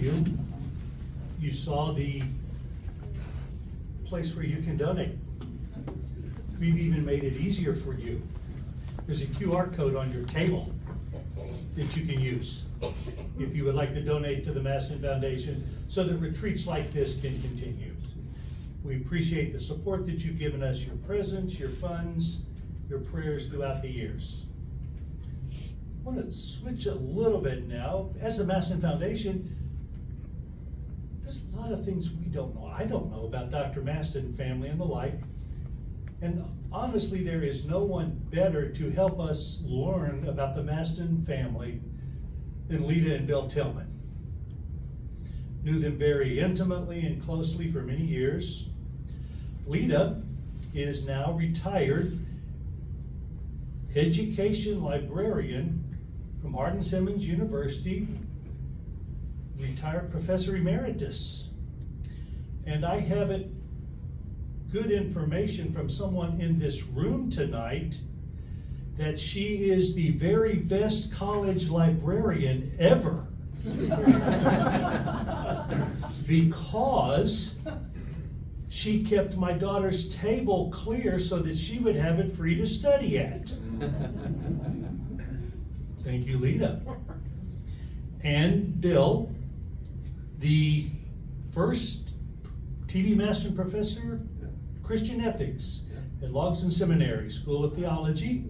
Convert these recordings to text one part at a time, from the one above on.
you. You saw the place where you can donate. We've even made it easier for you. There's a QR code on your table that you can use if you would like to donate to the Maston Foundation so that retreats like this can continue. We appreciate the support that you've given us, your presence, your funds, your prayers throughout the years. I want to switch a little bit now. As the Maston Foundation, there's a lot of things we don't know. I don't know about Dr. Maston family and the like. And honestly, there is no one better to help us learn about the Maston family than Lita and Bill Tillman. Knew them very intimately and closely for many years. Lita is now retired education librarian from Hardin-Simmons University, retired professor emeritus. And I have it good information from someone in this room tonight that she is the very best college librarian ever. Because she kept my daughter's table clear so that she would have it free to study at. Thank you, Lita. And Bill, the first T.B. Maston professor of Christian ethics at Logsdon Seminary, School of Theology,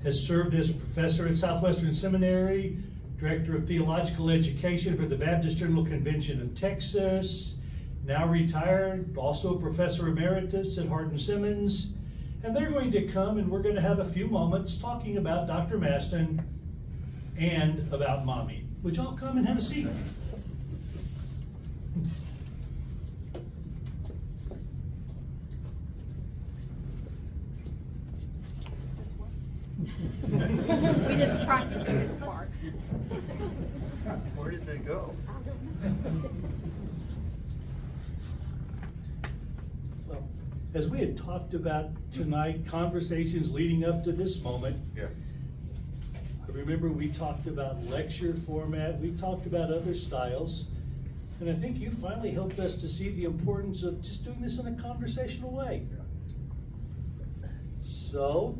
has served as a professor at Southwestern Seminary, director of theological education for the Baptist General Convention of Texas, now retired, also a professor emeritus at Hardin-Simmons. And they're going to come and we're going to have a few moments talking about Dr. Maston and about Mommie. Would y'all come and have a seat? We didn't practice this part. Where did they go? Well, as we had talked about tonight, conversations leading up to this moment, Yeah. I remember we talked about lecture format, we talked about other styles, and I think you finally helped us to see the importance of just doing this in a conversational way. So,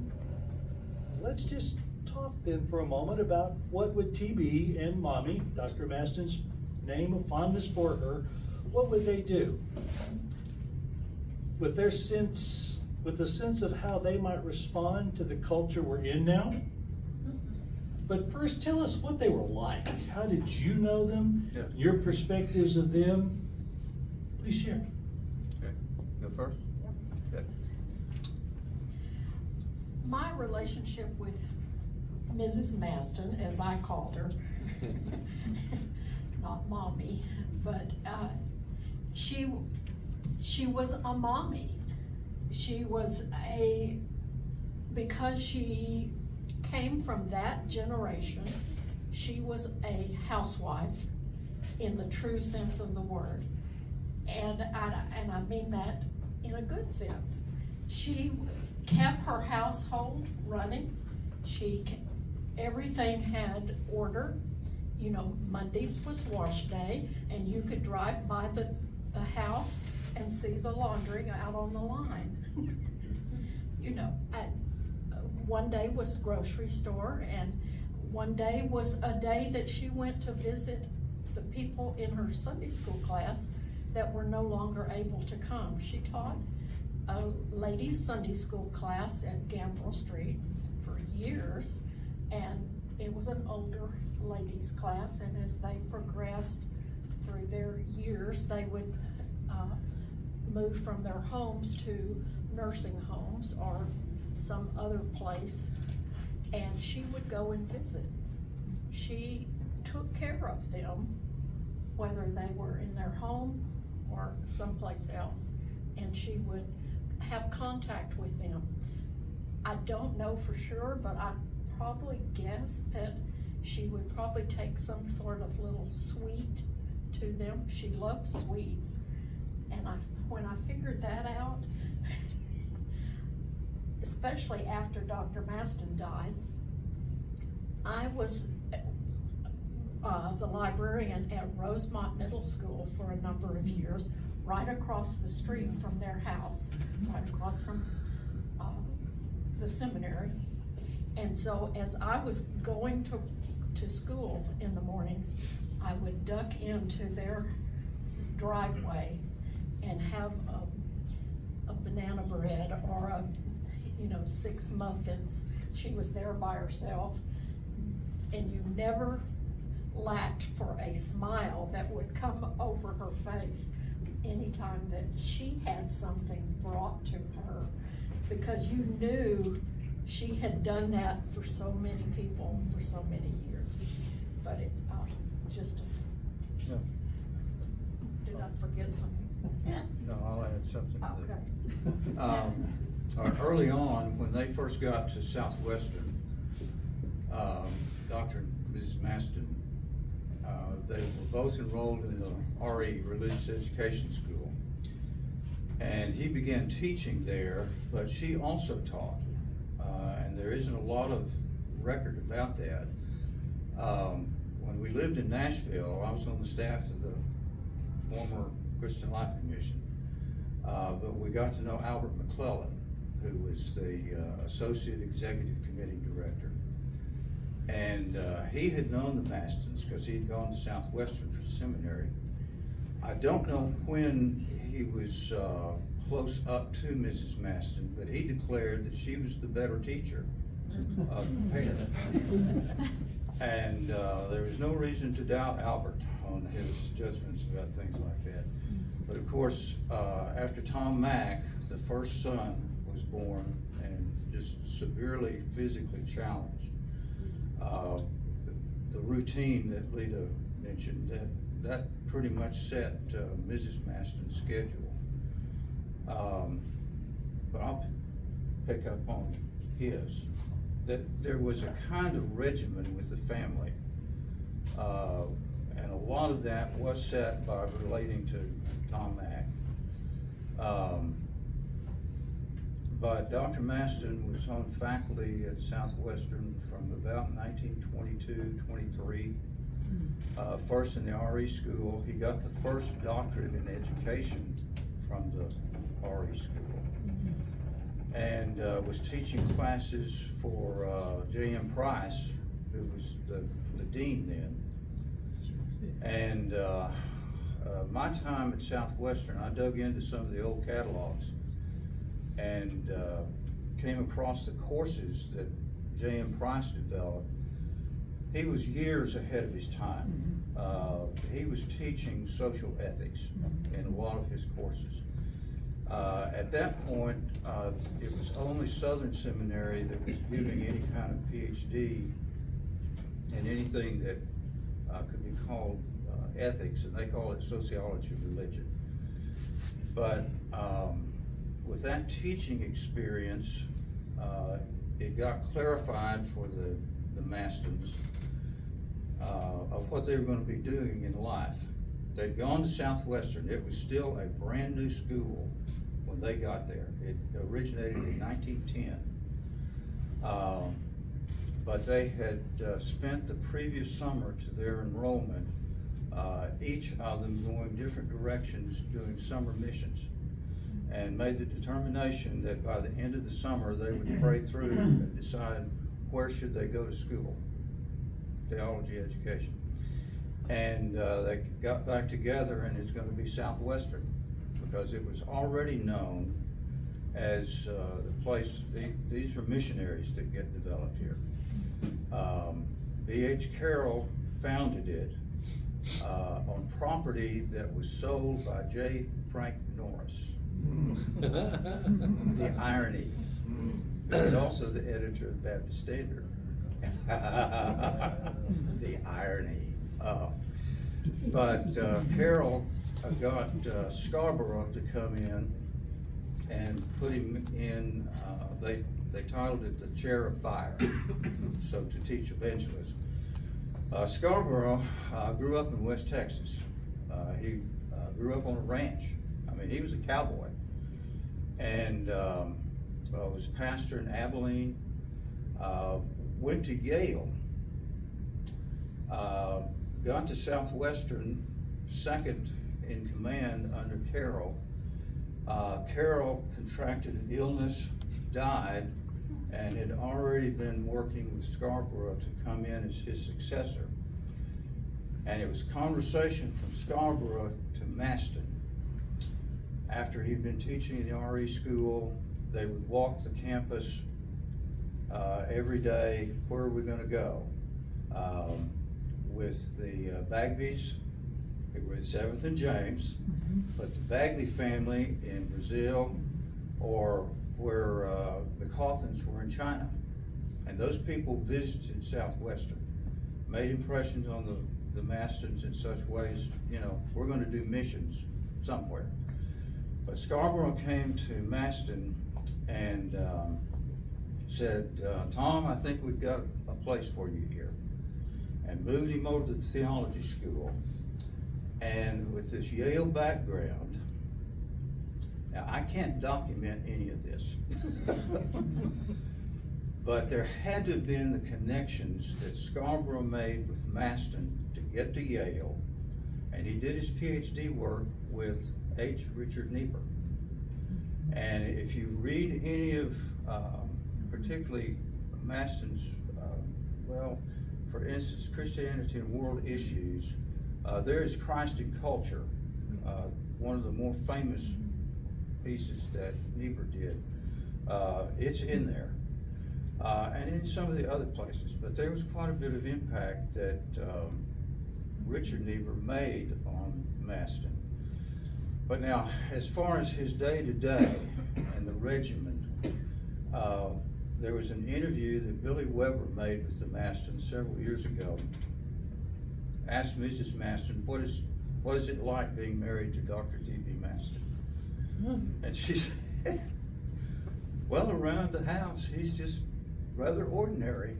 let's just talk then for a moment about what would TB and Mommie, Dr. Maston's name of fondness for her, what would they do? With their sense, with the sense of how they might respond to the culture we're in now. But first, tell us what they were like. How did you know them? Yeah. Your perspectives of them. Please share. Okay. Go first? Okay. My relationship with Mrs. Maston, as I called her, not Mommie, but she was a mommy. She was because she came from that generation, she was a housewife in the true sense of the word. And I mean that in a good sense. She kept her household running. Everything had order. You know, Mondays was wash day, and you could drive by the house and see the laundry out on the line. You know, one day was grocery store, and one day was a day that she went to visit the people in her Sunday school class that were no longer able to come. She taught a ladies' Sunday school class at Gambrel Street for years, and it was an older ladies' class, and as they progressed through their years, they would move from their homes to nursing homes or some other place, and she would go and visit. She took care of them, whether they were in their home or someplace else, and she would have contact with them. I don't know for sure, but I probably guess that she would probably take some sort of little sweet to them. She loved sweets, and when I figured that out, especially after Dr. Maston died, the librarian at Rosemont Middle School for a number of years, right across the street from their house, right across from the seminary. And so as I was going to school in the mornings, I would duck into their driveway and have a banana bread or 6 muffins. She was there by herself, and you never lacked for a smile that would come over her face anytime that she had something brought to her, because you knew she had done that for so many people for so many years. But it just, No, did I forget something? no, I'll add something to that. Okay. Early on, when they first got to Southwestern, Dr. and Mrs. Maston, they were both enrolled in the RE, Religious Education School. And he began teaching there, but she also taught. And there isn't a lot of record about that. When we lived in Nashville, I was on the staff of the former Christian Life Commission. But we got to know Albert McClellan, who was the Associate Executive Committee Director. And he had known the Mastons because he had gone to Southwestern for seminary. I don't know when he was close up to Mrs. Maston, but he declared that she was the better teacher of the pair. And there was no reason to doubt Albert on his judgments about things like that. But of course, after Tom Mack, the first son was born and just severely physically challenged. The routine that Lita mentioned, that pretty much set Mrs. Maston's schedule. But I'll pick up on his. That there was a kind of regimen with the family. And a lot of that was set by relating to Tom Mack. But Dr. Maston was on faculty at Southwestern from about 1922-23. First in the RE school. He got the first doctorate in education from the RE school. And was teaching classes for J.M. Price, who was the dean then. And my time at Southwestern, I dug into some of the old catalogs and came across the courses that J.M. Price developed. He was years ahead of his time. He was teaching social ethics in a lot of his courses. At that point, it was only Southern Seminary that was giving any kind of PhD in anything that could be called ethics, and they call it sociology of religion. But with that teaching experience, it got clarified for the Mastons of what they were going to be doing in life. They'd gone to Southwestern. It was still a brand new school when they got there. It originated in 1910. But they had spent the previous summer to their enrollment, each of them going different directions doing summer missions, and made the determination that by the end of the summer they would pray through and decide where should they go to school, theology education. And they got back together, and it's going to be Southwestern, because it was already known as the place. These are missionaries that get developed here. B.H. Carroll founded it on property that was sold by J. Frank Norris. The irony. He was also the editor of the Baptist Standard. The irony. But Carroll got Scarborough to come in and put him in, they titled it the Chair of Fire, so to teach evangelism. Scarborough grew up in West Texas. He grew up on a ranch. I mean, he was a cowboy, and was pastor in Abilene, went to Yale, got to Southwestern, second in command under Carroll. Carroll contracted an illness, died, and had already been working with Scarborough to come in as his successor. And it was conversation from Scarborough to Maston. After he'd been teaching in the RE school, they would walk the campus every day. Where are we gonna go? With the Bagby's, it was 7th and James, but the Bagley family in Brazil, or where the Cawthons were in China. And those people visited Southwestern, made impressions on the Mastons in such ways, you know, we're gonna do missions somewhere. But Scarborough came to Maston and said, Tom, I think we've got a place for you here. And moved him over to the theology school. And with this Yale background, now I can't document any of this, but there had to have been the connections that Scarborough made with Maston to get to Yale, and he did his PhD work with H. Richard Niebuhr. And if you read any of, particularly Maston's, well, for instance, Christianity and World Issues, there is Christ in Culture, one of the more famous pieces that Niebuhr did. It's in there, and in some of the other places, but there was quite a bit of impact that Richard Niebuhr made on Maston. But now, as far as his day-to-day and the regimen, there was an interview that Billy Weber made with the Maston several years ago. Asked Mrs. Maston, what is it like being married to Dr. T.B. Maston? And she said, well, around the house, he's just rather ordinary.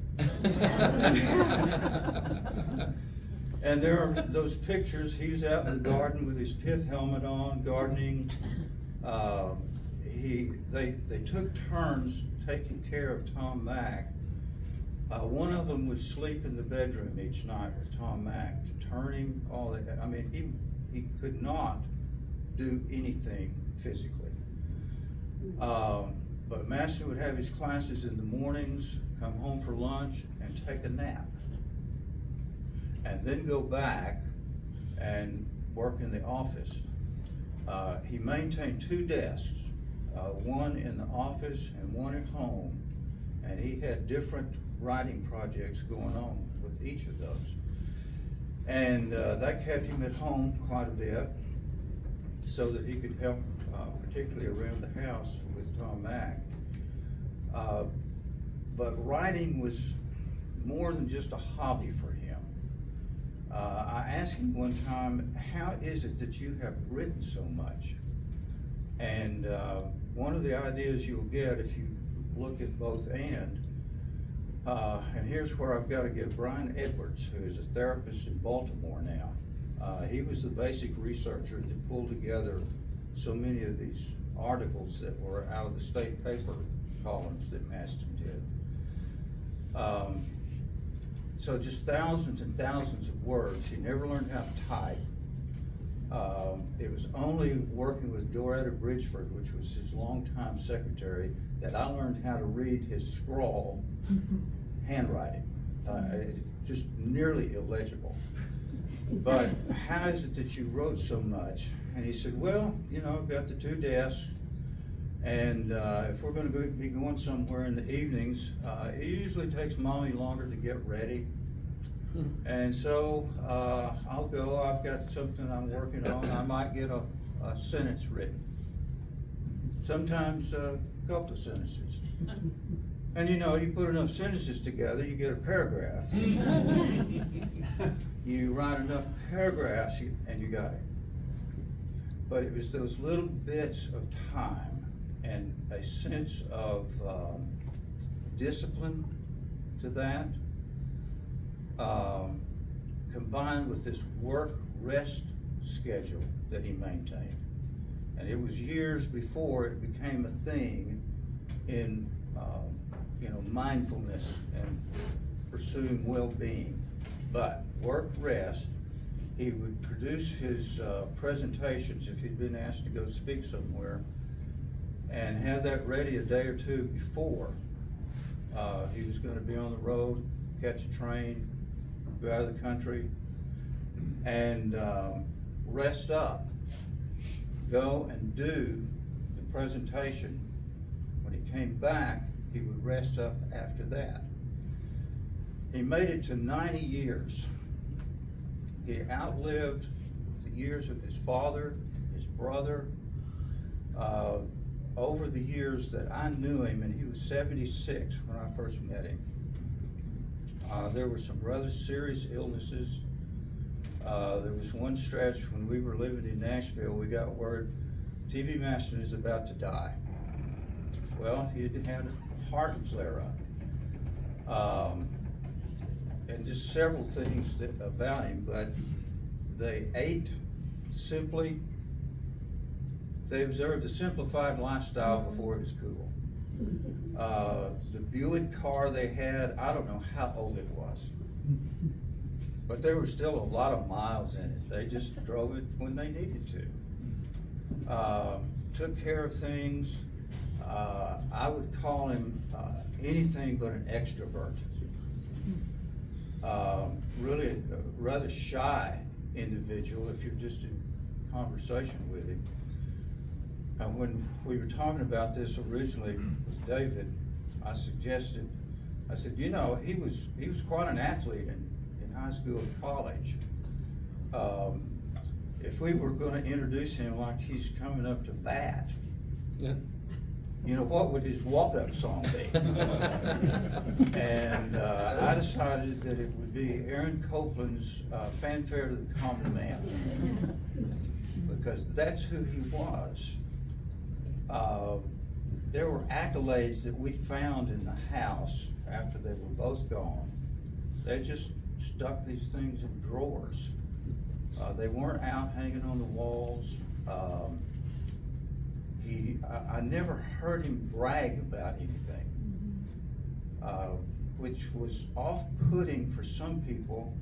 And there are those pictures, he's out in the garden with his pith helmet on, gardening. They took turns taking care of Tom Mack. One of them would sleep in the bedroom each night with Tom Mack to turn him all that. I mean, he could not do anything physically. But Maston would have his classes in the mornings, come home for lunch, and take a nap. And then go back and work in the office. He maintained 2 desks, one in the office and one at home, and he had different writing projects going on with each of those. And that kept him at home quite a bit so that he could help, particularly around the house with Tom Mack. But writing was more than just a hobby for him. I asked him one time, how is it that you have written so much? And one of the ideas you'll get if you look at both and here's where I've got to give Brian Edwards, who is a therapist in Baltimore now. He was the basic researcher that pulled together so many of these articles that were out of the state paper columns that Maston did. So just thousands and thousands of words. He never learned how to type. It was only working with Doretta Bridgeford, which was his longtime secretary, that I learned how to read his scrawl handwriting. Just nearly illegible. But how is it that you wrote so much? And he said, well, you know, I've got the 2 desks, and if we're going to be going somewhere in the evenings, it usually takes Mommy longer to get ready. And so I'll go, I've got something I'm working on, I might get a sentence written. Sometimes a couple of sentences. And you know, you put enough sentences together, you get a paragraph. You write enough paragraphs and you got it. But it was those little bits of time and a sense of discipline to that, combined with this work-rest schedule that he maintained. And it was years before it became a thing in mindfulness and pursuing well-being. But work, rest, he would produce his presentations if he'd been asked to go speak somewhere, and have that ready a day or two before. He was gonna be on the road, catch a train, go out of the country, and rest up. Go and do the presentation. When he came back, he would rest up after that. He made it to 90 years. He outlived the years of his father, his brother. Over the years that I knew him, and he was 76 when I first met him, there were some rather serious illnesses. There was one stretch when we were living in Nashville, we got word T.B. Maston is about to die. Well, he had had a heart flare-up. And just several things about him, but they ate simply. They observed a simplified lifestyle before it was cool. The Buick car they had, I don't know how old it was, but there were still a lot of miles in it. They just drove it when they needed to. Took care of things. I would call him anything but an extrovert. Really a rather shy individual if you're just in conversation with him. And when we were talking about this originally with David, I said, you know, he was quite an athlete in high school and college. If we were gonna introduce him like he's coming up to bat, Yeah. you know, what would his walk-up song be? And I decided that it would be Aaron Copland's Fanfare to the Common Man, because that's who he was. There were accolades that we found in the house after they were both gone. They just stuck these things in drawers. They weren't out hanging on the walls. I never heard him brag about anything, which was off-putting for some people,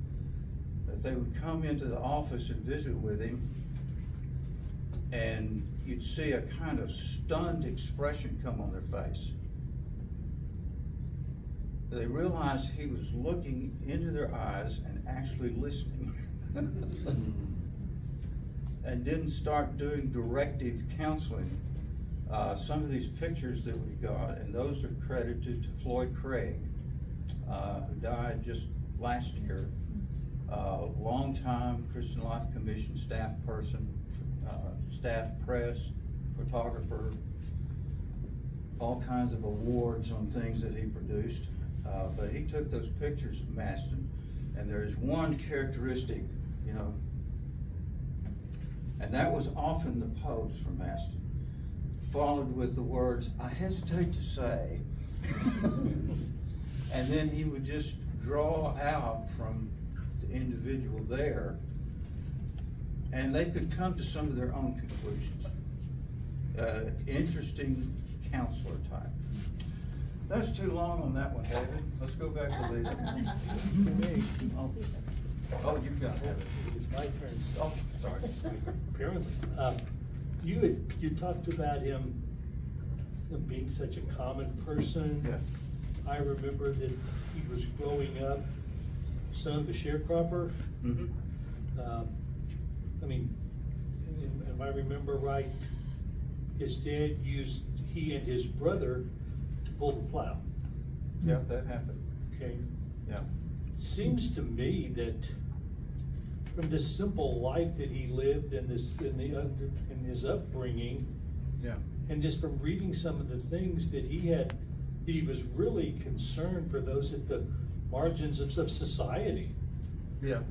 that they would come into the office and visit with him, and you'd see a kind of stunned expression come on their face. They realized he was looking into their eyes and actually listening. And didn't start doing directive counseling. Some of these pictures that we got, and those are credited to Floyd Craig, who died just last year. Longtime Christian Life Commission staff person, staff press, photographer, all kinds of awards on things that he produced. But he took those pictures of Maston, and there's one characteristic, you know, and that was often the pose for Maston, followed with the words, "I hesitate to say," and then he would just draw out from the individual there, and they could come to some of their own conclusions. Interesting counselor type. That was too long on that one, David. Let's go back to the. Oh, you've got it. It's my turn. Oh, sorry. Apparently. You talked about him being such a common person. Yeah. I remember that he was growing up, son of a sharecropper. Mm-hmm. I mean, if I remember right, his dad used he and his brother to pull the plow. Yeah, that happened. Okay. Yeah. Seems to me that from this simple life that he lived and in his upbringing, Yeah. and just from reading some of the things that he was really concerned for those at the margins of society. Yeah.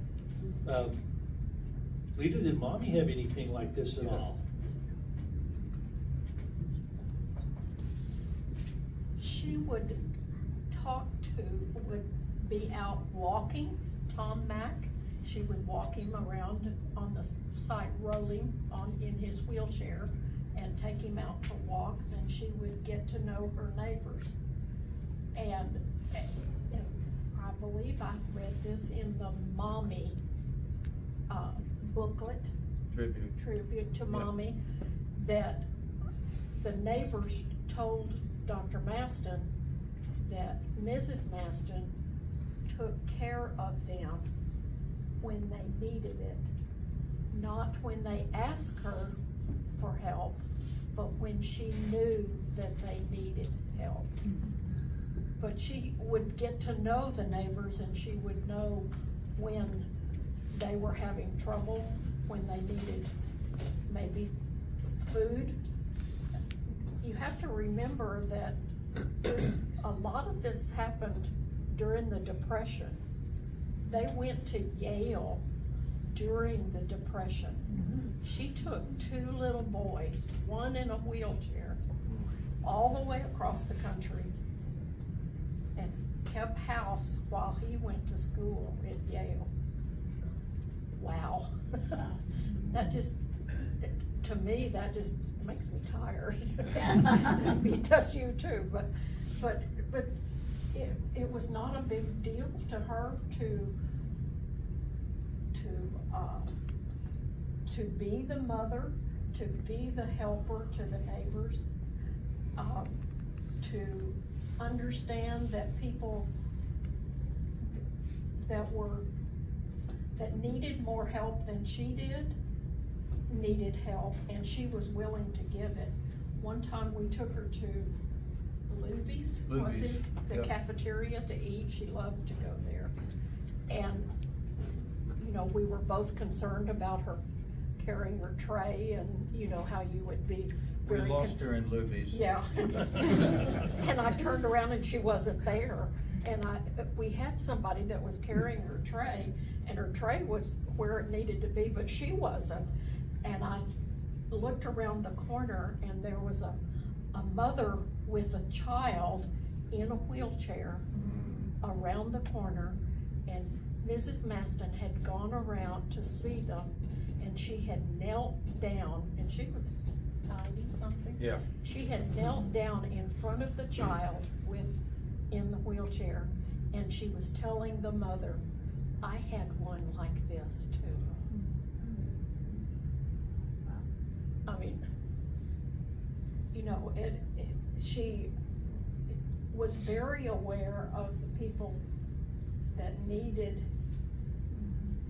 Lita, did Mommy have anything like this at all? She would be out walking, Tom Mack. She would walk him around on the side, rolling in his wheelchair, and take him out for walks, and she would get to know her neighbors. And I believe I read this in the Mommie, booklet, tribute to Mommie, that the neighbors told Dr. Maston that Mrs. Maston took care of them when they needed it, not when they asked her for help, but when she knew that they needed help. But she would get to know the neighbors, and she would know when they were having trouble, when they needed maybe food. You have to remember that a lot of this happened during the Depression. They went to Yale during the Depression. She took 2 little boys, one in a wheelchair, all the way across the country, and kept house while he went to school at Yale. Wow. That just, to me, that just makes me tired. Maybe it does you too, but it was not a big deal to her to be the mother, to be the helper to the neighbors, to understand that people that needed more help than she did, needed help, and she was willing to give it. One time we took her to Luby's, was it? The Yep. cafeteria to eat. She loved to go there. And, you know, we were both concerned about her carrying her tray, and you know how you would be We very lost her in Luby's. Yeah. And I turned around and she wasn't there. And we had somebody that was carrying her tray, and her tray was where it needed to be, but she wasn't. And I looked around the corner, and there was a mother with a child in a wheelchair around the corner, and Mrs. Maston had gone around to see them, and she had knelt down, and she was 90-something. Yeah. She had knelt down in front of the child in the wheelchair, and she was telling the mother, I had one like this too. I mean, you know, she was very aware of the people that needed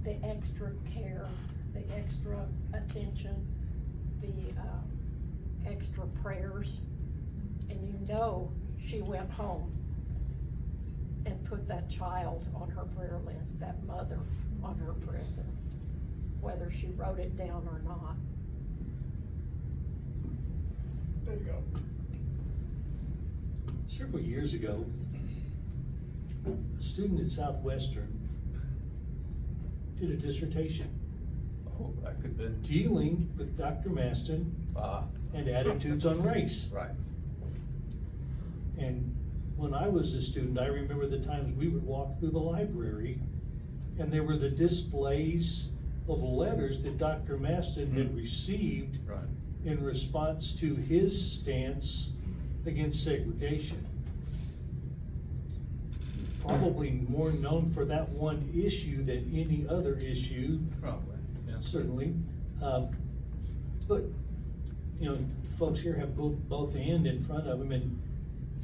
the extra care, the extra attention, the extra prayers. And you know, she went home and put that child on her prayer list, that mother on her prayer list, whether she wrote it down or not. There you go. Several years ago, a student at Southwestern did a dissertation Oh, that could be. dealing with Dr. Maston and attitudes on race. Right. And when I was a student, I remember the times we would walk through the library, and there were the displays of letters that Dr. Maston had received Right. in response to his stance against segregation. Probably more known for that one issue than any other issue, Probably. Yeah. certainly. But, you know, folks here have both and in front of them, and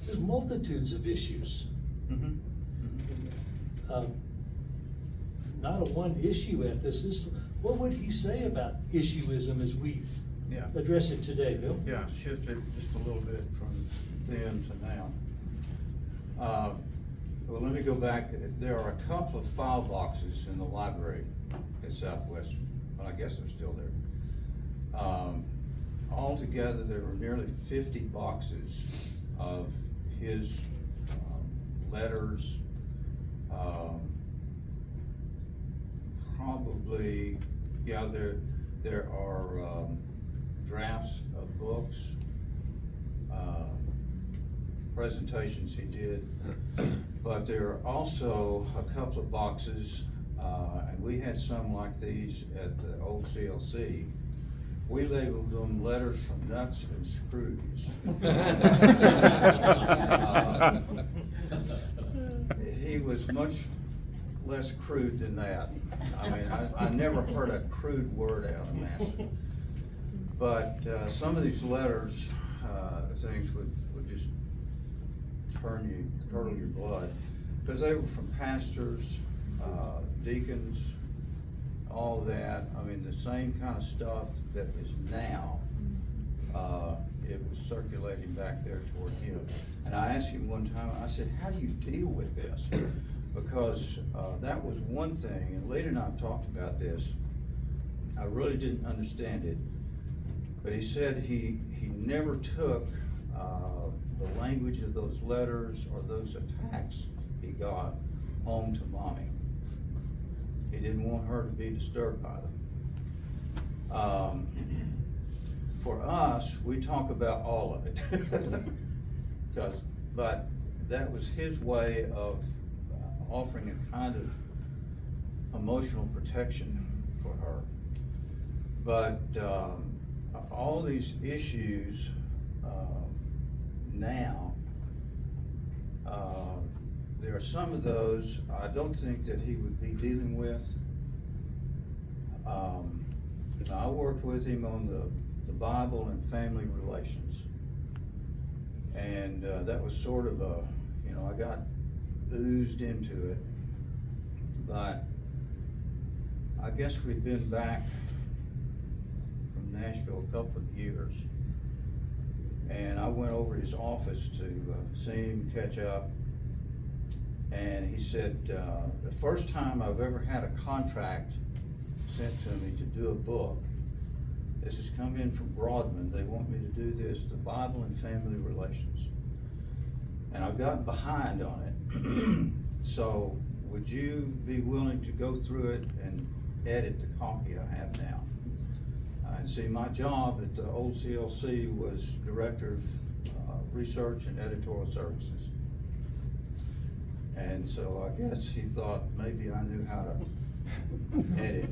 there's multitudes of issues. Mhm. Not a one issue ethicist. What would he say about issuism as we Yeah. address it today, Bill? Yeah, shifted just a little bit from then to now. Well, let me go back. There are a couple of file boxes in the library at Southwestern. Well, I guess they're still there. Altogether, there were nearly 50 boxes of his letters. Probably, yeah, there are drafts of books, presentations he did, but there are also a couple of boxes, and we had some like these at the old CLC. We labeled them letters from nuts and screws. He was much less crude than that. I mean, I never heard a crude word out of Maston. But some of these letters, things would just curdle your blood. Because they were from pastors, deacons, all that. I mean, the same kind of stuff that is now, it was circulating back there toward him. And I asked him one time, I said, how do you deal with this? Because that was one thing, and Lita and I have talked about this. I really didn't understand it. But he said he never took the language of those letters or those attacks he got home to Mommy. He didn't want her to be disturbed by them. For us, we talk about all of it. But that was his way of offering a kind of emotional protection for her. But all these issues now, there are some of those I don't think that he would be dealing with. I worked with him on the Bible and family relations. And that was sort of a, I got oozed into it. But I guess we'd been back from Nashville a couple of years. And I went over to his office to see him, catch up. And he said, the first time I've ever had a contract sent to me to do a book, this has come in from Broadman. They want me to do this, the Bible and family relations. And I've gotten behind on it. So would you be willing to go through it and edit the copy I have now? And see, my job at the old CLC was Director of Research and Editorial Services. And so I guess he thought maybe I knew how to edit.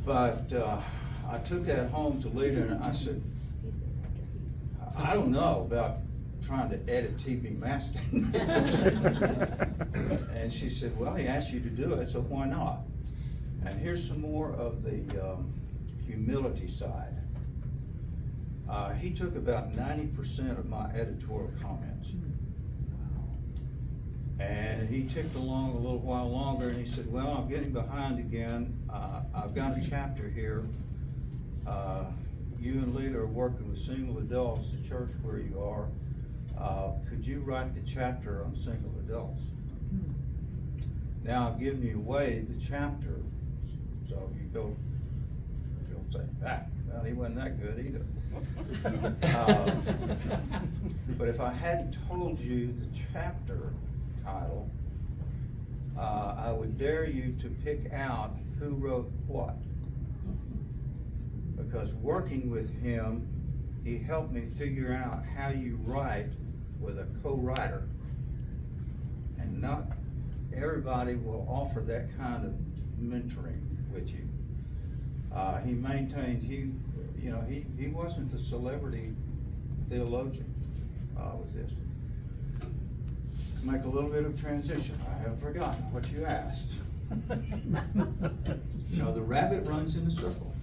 But I took that home to Lita and I said, I don't know about trying to edit T.B. Maston. And she said, well, he asked you to do it, so why not? And here's some more of the humility side. He took about 90% of my editorial comments. And he ticked along a little while longer and he said, well, I'm getting behind again. I've got a chapter here. You and Lita are working with single adults, the church where you are. Could you write the chapter on single adults? Now I've given you away the chapter, so you don't say, well, he wasn't that good either. But if I hadn't told you the chapter title, I would dare you to pick out who wrote what. Because working with him, he helped me figure out how you write with a co-writer. And not everybody will offer that kind of mentoring with you. He maintained, he wasn't the celebrity theologian with this. Make a little bit of transition. I haven't forgotten what you asked. The rabbit runs in a circle.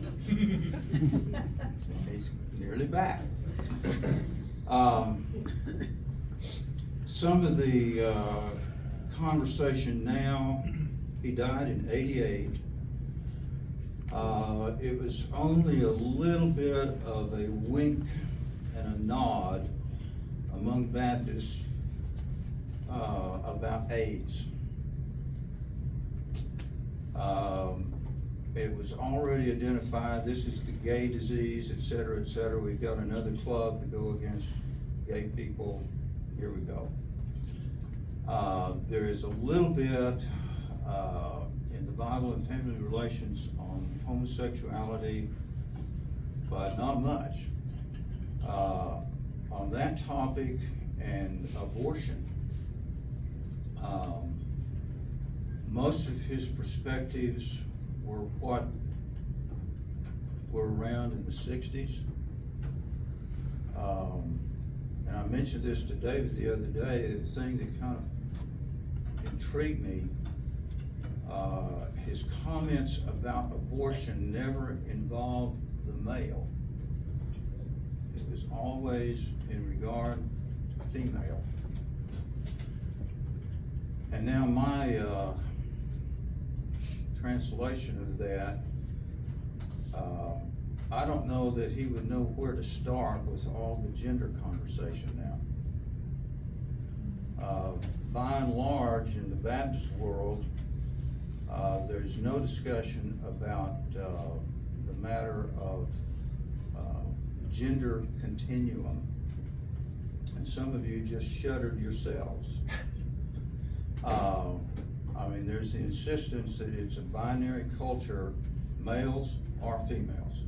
He's nearly back. Some of the conversation now, he died in '88. It was only a little bit of a wink and a nod among Baptists about AIDS. It was already identified, this is the gay disease, et cetera, et cetera. We've got another club to go against gay people. Here we go. There is a little bit in the Bible and family relations on homosexuality, but not much. On that topic and abortion, most of his perspectives were what were around in the 60s. And I mentioned this to David the other day, the thing that kind of intrigued me. His comments about abortion never involved the male. It was always in regard to female. And now my translation of that, I don't know that he would know where to start with all the gender conversation now. By and large, in the Baptist world, there's no discussion about the matter of gender continuum. And some of you just shuddered yourselves. I mean, there's the insistence that it's a binary culture, males or females.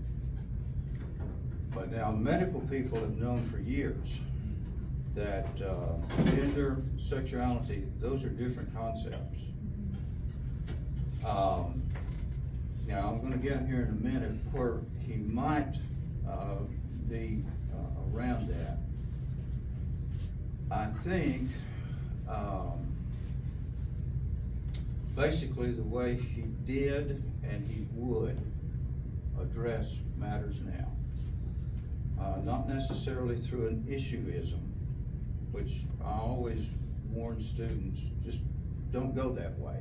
But now medical people have known for years that gender, sexuality, those are different concepts. Now I'm gonna get here in a minute where he might be around that. I think basically the way he did and he would address matters now. Not necessarily through an issueism, which I always warn students, just don't go that way.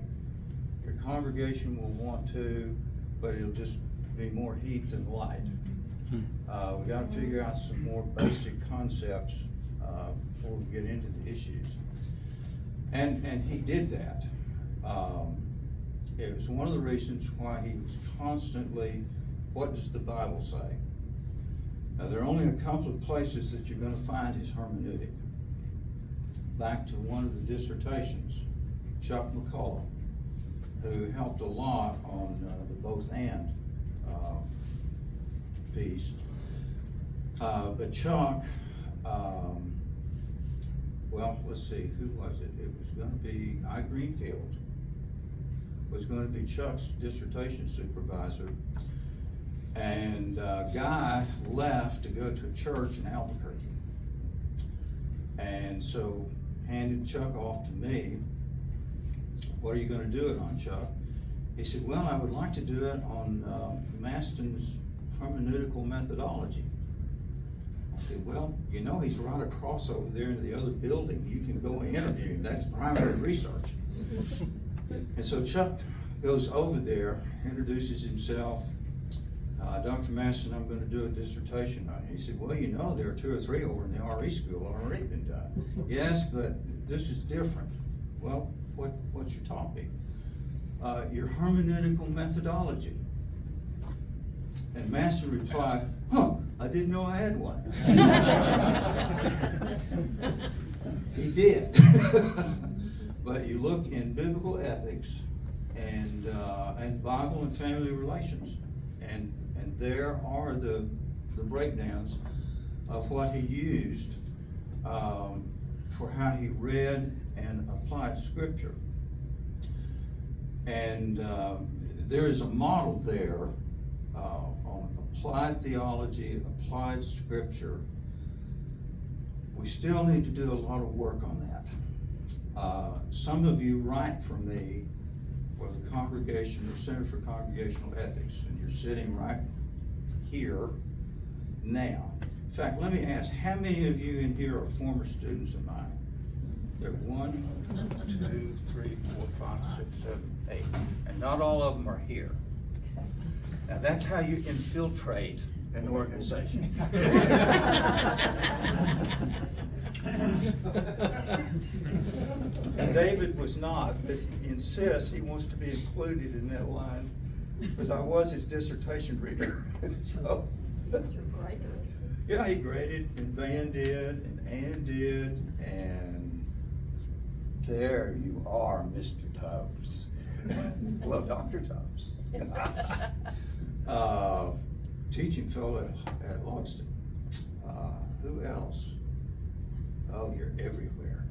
Your congregation will want to, but it'll just be more heat than light. We gotta figure out some more basic concepts before we get into the issues. And he did that. It was one of the reasons why he was constantly, what does the Bible say? Now, there are only a couple of places that you're gonna find his hermeneutic. Back to one of the dissertations, Chuck McCullough, who helped a lot on the both and piece. But Chuck, well, let's see, who was it? It was gonna be Guy Greenfield, was gonna be Chuck's dissertation supervisor. And Guy left to go to a church in Albuquerque. And so handed Chuck off to me. What are you gonna do it on, Chuck? He said, well, I would like to do it on Maston's hermeneutical methodology. I said, well, you know, he's right across over there in the other building. You can go and interview him. That's primary research. And so Chuck goes over there, introduces himself. Dr. Maston, I'm going to do a dissertation on it. He said, well, you know, there are 2 or 3 over in the RE school already been done. Yes, but this is different. Well, what's your topic? Your hermeneutical methodology. And Maston replied, I didn't know I had one. He did. But you look in biblical ethics and Bible and family relations, and there are the breakdowns of what he used for how he read and applied scripture. And there is a model there on applied theology, applied scripture. We still need to do a lot of work on that. Some of you write for me for the congregation, the Center for Congregational Ethics, and you're sitting right here now. In fact, let me ask, how many of you in here are former students of mine? There are 1, 2, 3, 4, 5, 6, 7, 8, and not all of them are here. Now that's how you infiltrate an organization. And David was not, but he insists he wants to be included in that line because I was his dissertation reader. So, yeah, he graded, and Van did, and Ann did, and there you are, Mr. Tubbs. Well, Dr. Tubbs. Teaching fellow at Logston. Who else? Oh, you're everywhere.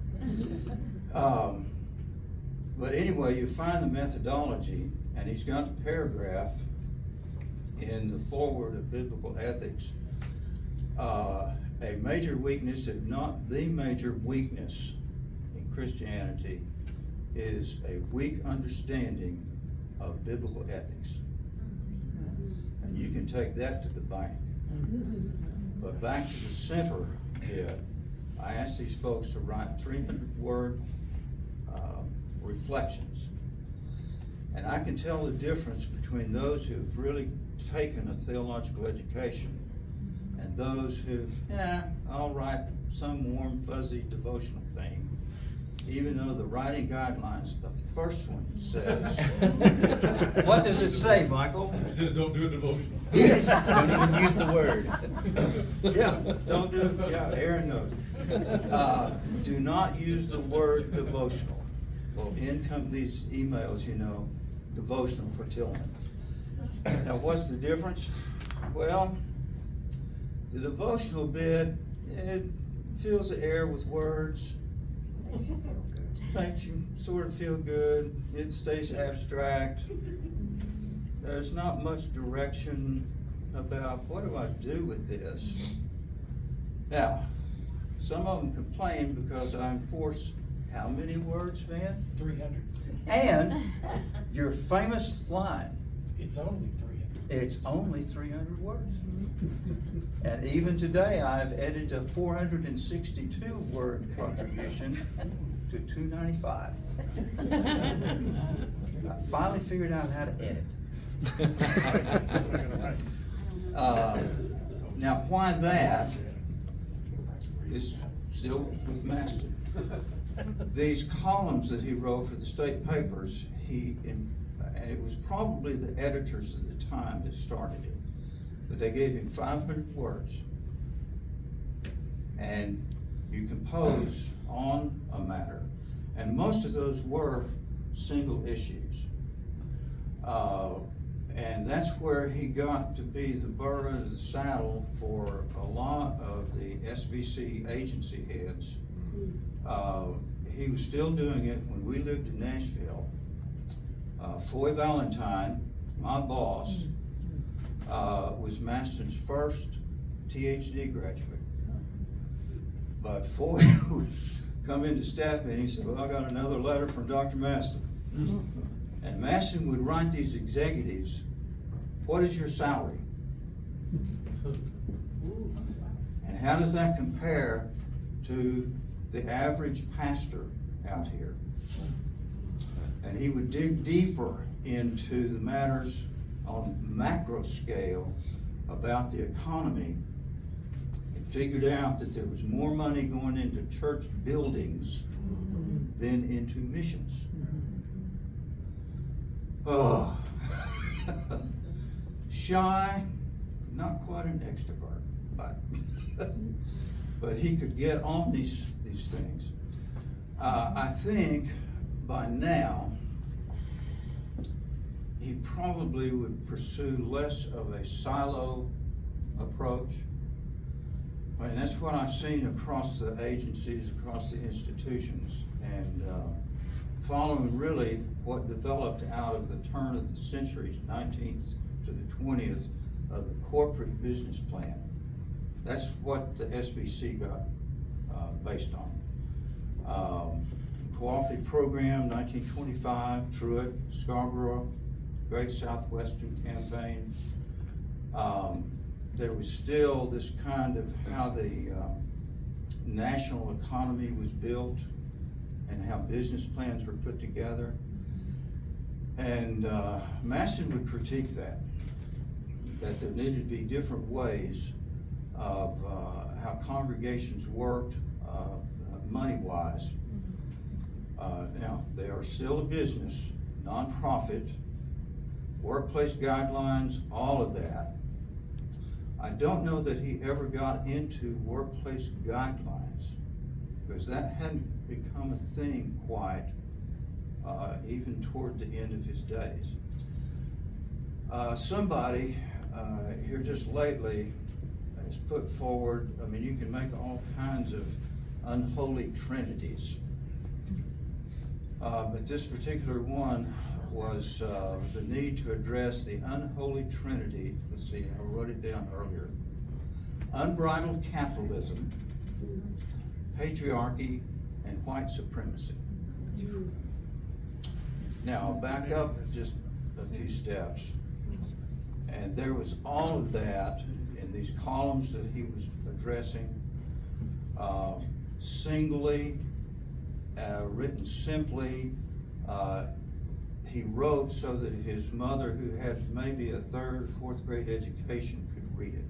But anyway, you find the methodology, and he's got the paragraph in the foreword of biblical ethics. A major weakness, if not the major weakness in Christianity, is a weak understanding of biblical ethics. And you can take that to the bank. But back to the center bit, I asked these folks to write 300-word reflections. And I can tell the difference between those who've really taken a theological education and those who've, I'll write some warm, fuzzy devotional thing, even though the writing guidelines, the first one says, what does it say, Michael? It says don't do a devotional. Yes. Don't even use the word. Yeah, don't do, yeah, Aaron knows. Do not use the word devotional. Well, in come these emails, you know, devotional for Tillman. Now, what's the difference? Well, the devotional bit, it fills the air with words, makes you sort of feel good, it stays abstract. There's not much direction about what do I do with this. Now, some of them complain because I enforce how many words, man? 300. And your famous line, It's only 300. it's only 300 words. And even today, I've edited a 462 word contribution to 295. I finally figured out how to edit. Now, why that is still with Maston. These columns that he wrote for the state papers, and it was probably the editors of the time that started it, but they gave him 500 words. And you compose on a matter, and most of those were single issues. And that's where he got to be the burr of the saddle for a lot of the SBC agency heads. He was still doing it when we lived in Nashville. Foy Valentine, my boss, was Maston's first THD graduate. But Foy would come into staff meeting and he said, well, I got another letter from Dr. Maston. And Maston would write these executives, what is your salary? And how does that compare to the average pastor out here? And he would dig deeper into the matters on macro scale about the economy and figured out that there was more money going into church buildings than into missions. Oh, shy, not quite an extrovert, but he could get on these things. I think by now he probably would pursue less of a silo approach. I mean, that's what I've seen across the agencies, across the institutions, and following really what developed out of the turn of the centuries, 19th to the 20th, of the corporate business plan. That's what the SBC got based on. Cooperative Program, 1925, Truett, Scarborough, Great Southwestern Campaign. There was still this kind of how the national economy was built and how business plans were put together. And Maston would critique that there needed to be different ways of how congregations worked money-wise. Now, they are still a business, nonprofit, workplace guidelines, all of that. I don't know that he ever got into workplace guidelines, because that hadn't become a thing quite, even toward the end of his days. Somebody here just lately has put forward, I mean, you can make all kinds of unholy trinities. But this particular one was the need to address the unholy trinity. Let's see, I wrote it down earlier. Unbridled capitalism, patriarchy, and white supremacy. Now, back up just a few steps. And there was all of that in these columns that he was addressing, singly, written simply. He wrote so that his mother, who had maybe a third or fourth grade education, could read it.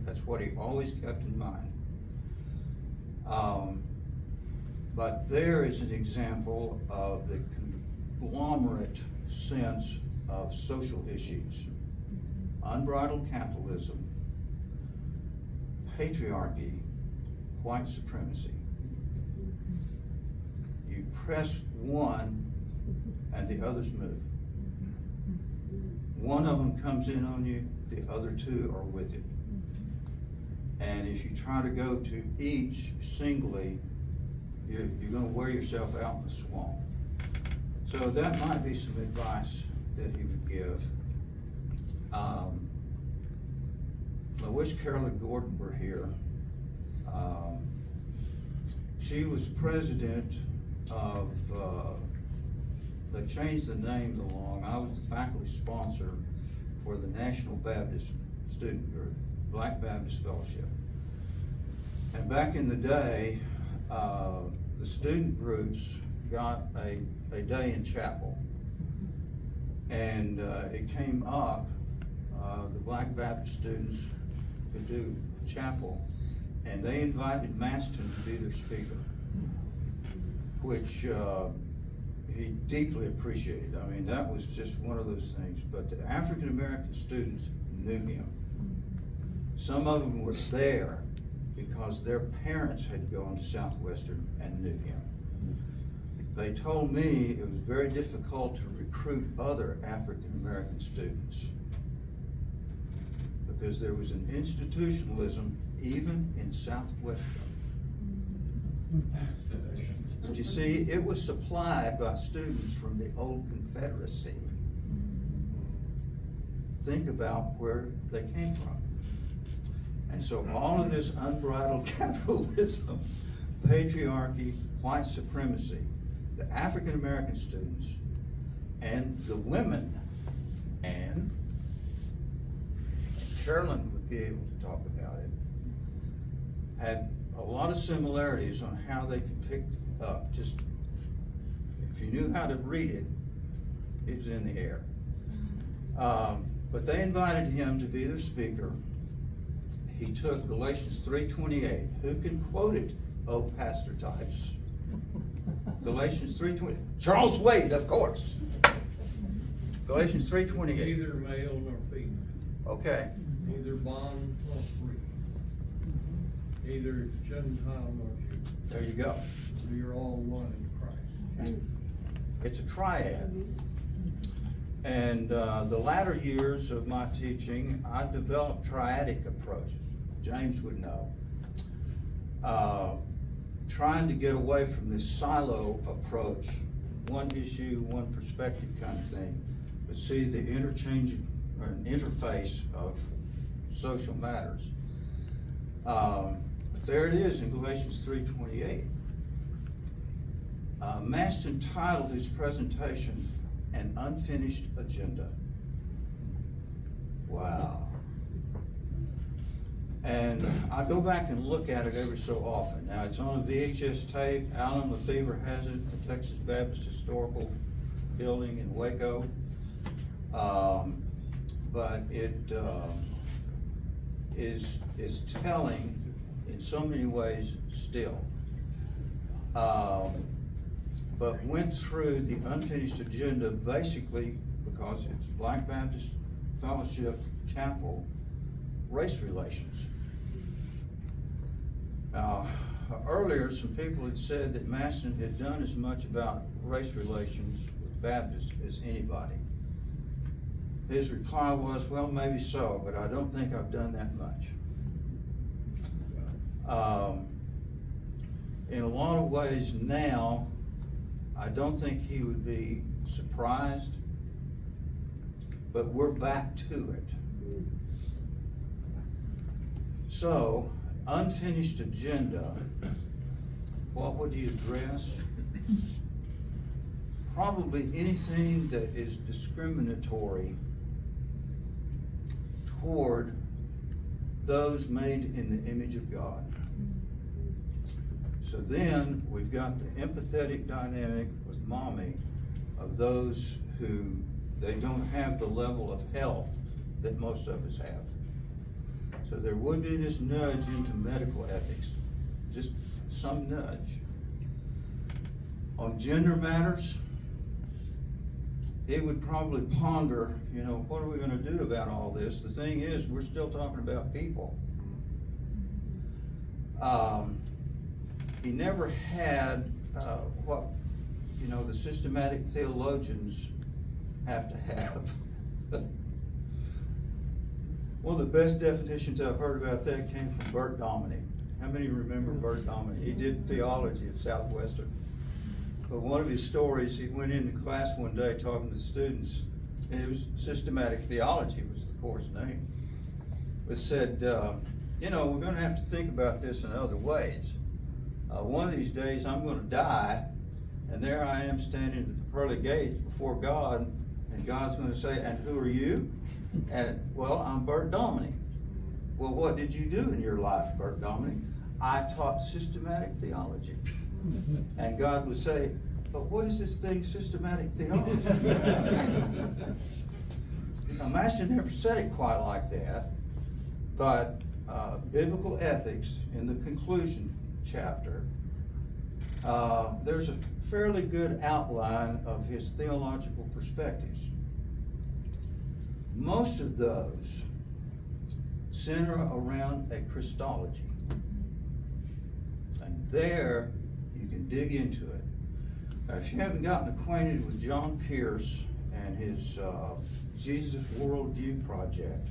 That's what he always kept in mind. But there is an example of the conglomerate sense of social issues: unbridled capitalism, patriarchy, white supremacy. You press one and the others move. One of them comes in on you, the other two are with you. And if you try to go to each singly, you're going to wear yourself out in the swamp. So that might be some advice that he would give. I wish Carolyn Gordon were here. She was president of, they changed the name along. I was the faculty sponsor for the National Baptist Student Group, Black Baptist Fellowship. And back in the day, the student groups got a day in chapel. And it came up, the Black Baptist students could do chapel, and they invited Maston to be their speaker, which he deeply appreciated. I mean, that was just one of those things. But the African American students knew him. Some of them were there because their parents had gone to Southwestern and knew him. They told me it was very difficult to recruit other African American students because there was an institutionalism even in Southwestern. But you see, it was supplied by students from the old Confederacy. Think about where they came from. And so all of this unbridled capitalism, patriarchy, white supremacy, the African American students, and the women, and Carolyn would be able to talk about it, had a lot of similarities on how they could pick up. Just, if you knew how to read it, it was in the air. But they invited him to be their speaker. He took Galatians 3:28. Who can quote it, oh pastor types? Galatians 3:20. Charles Wade, of course. Galatians 3:28. Neither male nor female. Okay. Neither bond nor free. Neither Gentile nor Jew. There you go. We are all one in Christ. It's a triad. And the latter years of my teaching, I developed triadic approaches. James would know. Trying to get away from this silo approach, one issue, one perspective kind of thing, but see the interchange or an interface of social matters. But there it is in Galatians 3:28. Maston titled his presentation, An Unfinished Agenda. Wow. And I go back and look at it every so often. Now, it's on a VHS tape. Alan Lefevre has it, the Texas Baptist Historical Building in Waco. But it is telling in so many ways still. But went through the unfinished agenda basically because it's Black Baptist Fellowship Chapel, race relations. Now, earlier some people had said that Maston had done as much about race relations with Baptists as anybody. His reply was, well, maybe so, but I don't think I've done that much. In a lot of ways now, I don't think he would be surprised, but we're back to it. So, unfinished agenda, what would he address? probably anything that is discriminatory toward those made in the image of God. So then we've got the empathetic dynamic with Mommie of those who they don't have the level of health that most of us have. So there would be this nudge into medical ethics, just some nudge. On gender matters, he would probably ponder, you know, what are we gonna do about all this? The thing is, we're still talking about people. He never had what, you know, the systematic theologians have to have. One of the best definitions I've heard about that came from Bert Dominy. How many remember Bert Dominy? He did theology at Southwestern. But one of his stories, he went into class one day talking to the students, and it was systematic theology was the course name. It said, you know, we're gonna have to think about this in other ways. One of these days I'm gonna die, and there I am standing at the pearly gates before God, and God's gonna say, and who are you? And, well, I'm Bert Dominy. Well, what did you do in your life, Bert Dominy? I taught systematic theology. And God would say, but what is this thing, systematic theology? Now, Maston never said it quite like that, but biblical ethics in the conclusion chapter, there's a fairly good outline of his theological perspectives. Most of those center around a Christology. And there you can dig into it. Now, if you haven't gotten acquainted with John Pierce and his Jesus Worldview Project,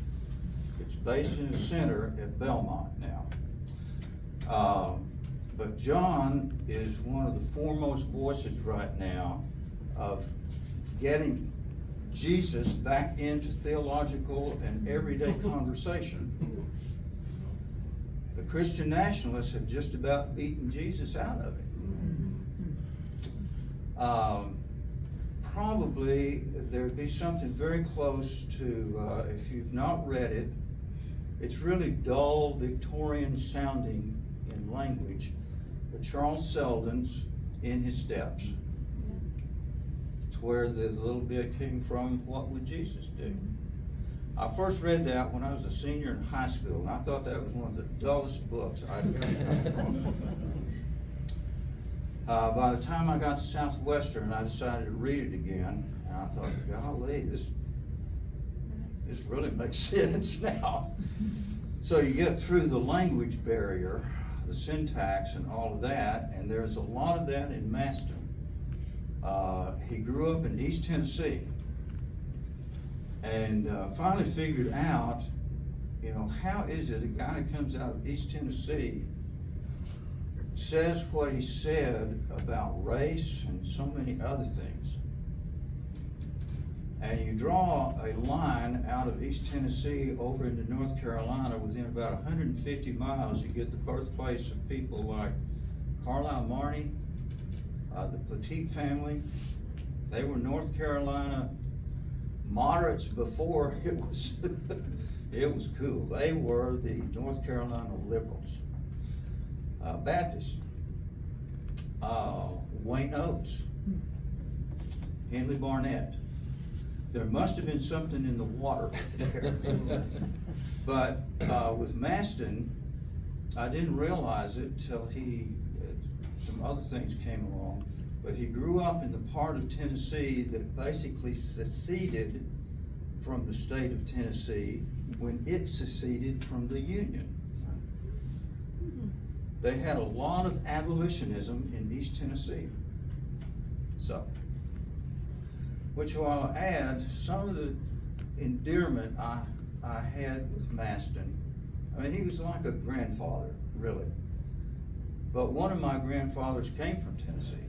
it's based in a center at Belmont now. But John is one of the foremost voices right now of getting Jesus back into theological and everyday conversation. The Christian nationalists have just about beaten Jesus out of it. Probably there'd be something very close to, if you've not read it, it's really dull Victorian sounding in language, but Charles Selden's In His Steps. It's where the little bit came from, what would Jesus do? I first read that when I was a senior in high school, and I thought that was one of the dullest books I'd ever come across. By the time I got to Southwestern, I decided to read it again, and I thought, golly, this really makes sense now. So you get through the language barrier, the syntax and all of that, and there's a lot of that in Maston. He grew up in East Tennessee, and finally figured out, you know, how is it a guy that comes out of East Tennessee says what he said about race and so many other things. And you draw a line out of East Tennessee over into North Carolina, within about 150 miles, you get the birthplace of people like Carlisle Marney, the Petit family. They were North Carolina moderates before it was it was cool. They were the North Carolina liberals. Baptists, Wayne Oates, Henley Barnett. There must have been something in the water there. But with Maston, I didn't realize it till some other things came along, but he grew up in the part of Tennessee that basically seceded from the state of Tennessee when it seceded from the Union. They had a lot of abolitionism in East Tennessee. So, which I'll add, some of the endearment I had with Maston, I mean, he was like a grandfather, really. But one of my grandfathers came from Tennessee,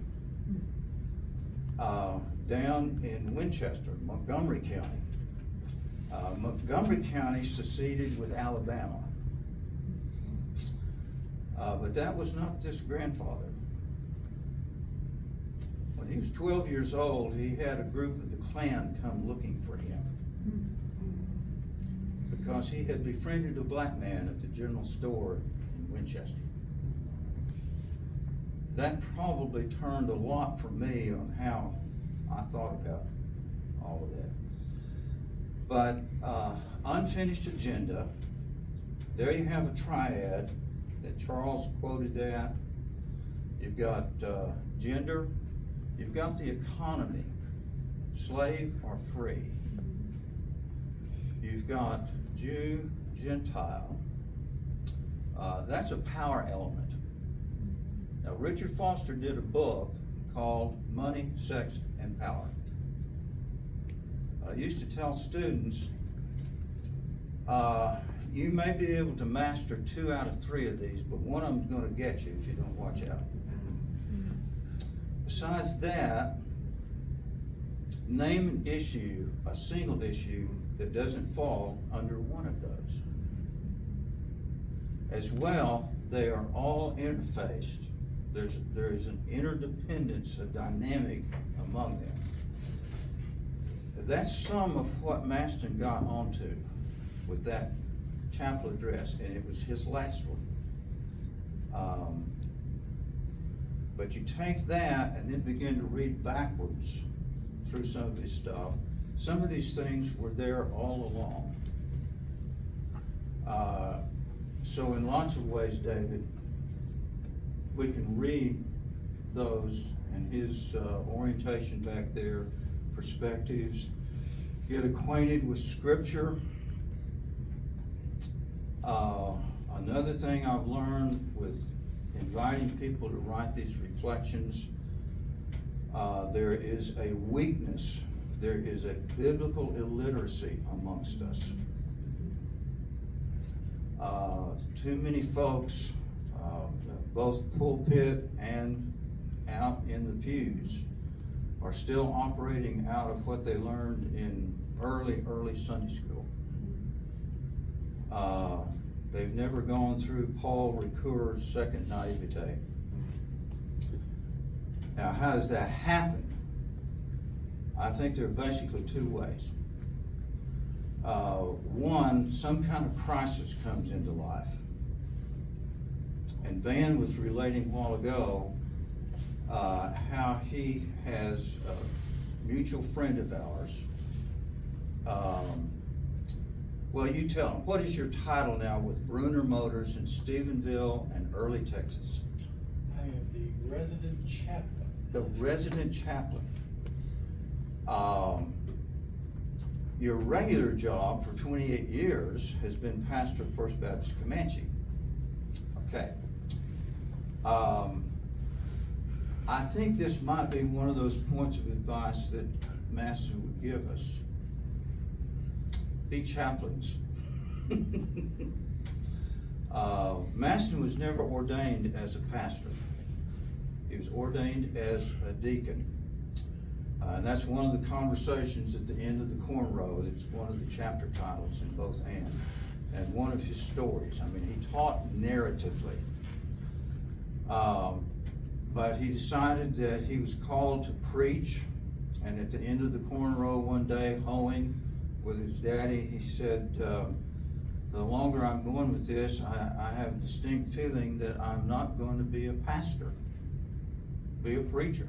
down in Winchester, Montgomery County. Montgomery County seceded with Alabama. But that was not this grandfather. When When he was 12 years old, he had a group of the Klan come looking for him because he had befriended a black man at the general store in Winchester. That probably turned a lot for me on how I thought about all of that. But unfinished agenda, there you have a triad that Charles quoted that. You've got gender, you've got the economy, slave or free. You've got Jew, Gentile. That's a power element. Now, Richard Foster did a book called Money, Sex, and Power. I used to tell students, you may be able to master 2 out of 3 of these, but one of them's going to get you if you don't watch out. Besides that, name an issue, a single issue, that doesn't fall under one of those. As well, they are all interfaced. There is an interdependence, a dynamic among them. That's some of what Maston got onto with that chapel address, and it was his last one. But you take that and then begin to read backwards through some of his stuff. Some of these things were there all along. So in lots of ways, David, we can read those and his orientation back there, perspectives, get acquainted with Scripture. Another thing I've learned with inviting people to write these reflections, there is a weakness, there is a biblical illiteracy amongst us. Too many folks, both pulpit and out in the pews, are still operating out of what they learned in early Sunday school. They've never gone through Paul Ricoeur's second naivete. Now, how does that happen? I think there are basically 2 ways. One, some kind of crisis comes into life. And Van was relating a while ago how he has a mutual friend of ours. Well, you tell him, what is your title now with Bruner Motors in Stephenville and Early, Texas? I am the resident chaplain. The resident chaplain. Your regular job for 28 years has been pastor of First Baptist Comanche. Okay. I think this might be one of those points of advice that Maston would give us. Be chaplains. Maston was never ordained as a pastor. He was ordained as a deacon. And that's one of the conversations at the end of the cornrow. It's one of the chapter titles in both and one of his stories. I mean, he taught narratively. But he decided that he was called to preach, and at the end of the cornrow one day, hoeing with his daddy, he said, the longer I'm going with this, I have a distinct feeling that I'm not going to be a pastor, be a preacher.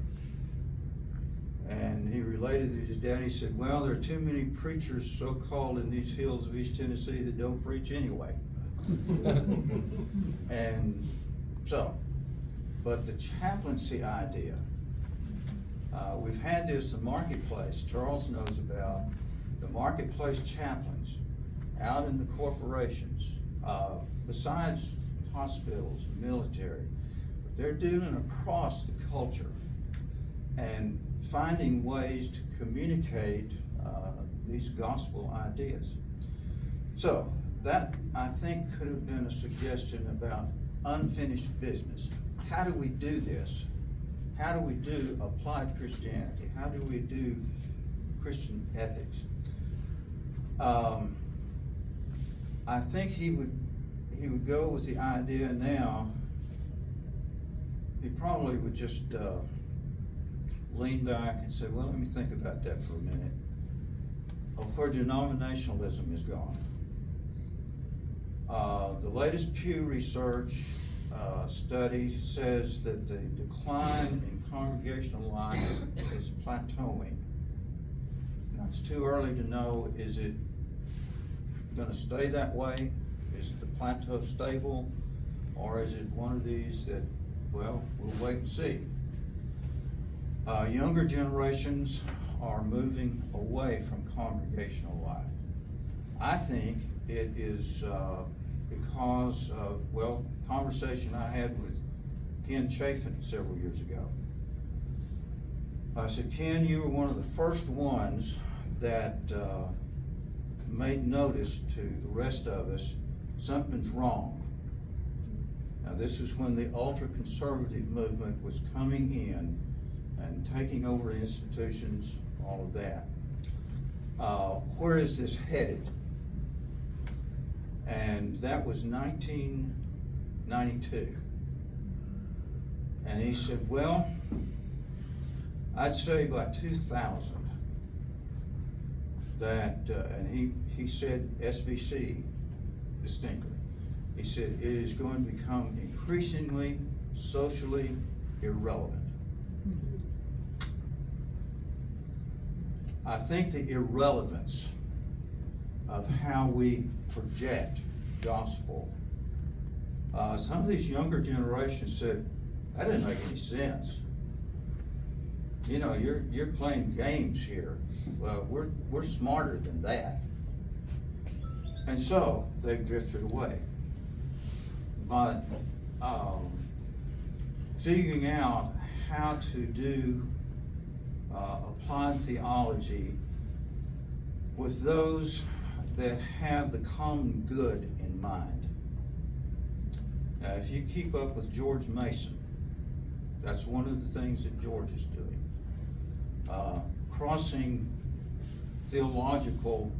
And he related to his daddy, said, well, there are too many preachers so-called in these hills of East Tennessee that don't preach anyway. And so, but the chaplaincy idea, we've had this, the marketplace, Charles knows about the marketplace chaplains out in the corporations, besides hospitals, military, but they're dealing across the culture and finding ways to communicate these gospel ideas. So that, I think, could have been a suggestion about unfinished business. How do we do this? How do we do applied Christianity? How do we do Christian ethics? I think he would go with the idea now, he probably would just leaned back and said, well, let me think about that for a minute, of where denominationalism is gone. The latest Pew Research study says that the decline in congregational life is plateauing. Now, it's too early to know, is it gonna stay that way? Is the plateau stable? Or is it one of these that, well, we'll wait and see. Younger generations are moving away from congregational life. I think it is because of, well, conversation I had with Ken Chafin several years ago. I said, Ken, you were one of the first ones that made notice to the rest of us, something's wrong. Now, this is when the ultra-conservative movement was coming in and taking over institutions, all of that. Where is this headed? And that was 1992. And he said, well, I'd say by 2000 that, and he said SBC distinctly. He said it is going to become increasingly socially irrelevant. I think the irrelevance of how we project gospel, some of these younger generations said, that didn't make any sense. You know, you're playing games here. Well, we're smarter than that. And so they've drifted away. But figuring out how to do applied theology with those that have the common good in mind. Now, if you keep up with George Mason, that's one of the things that George is doing. Crossing theological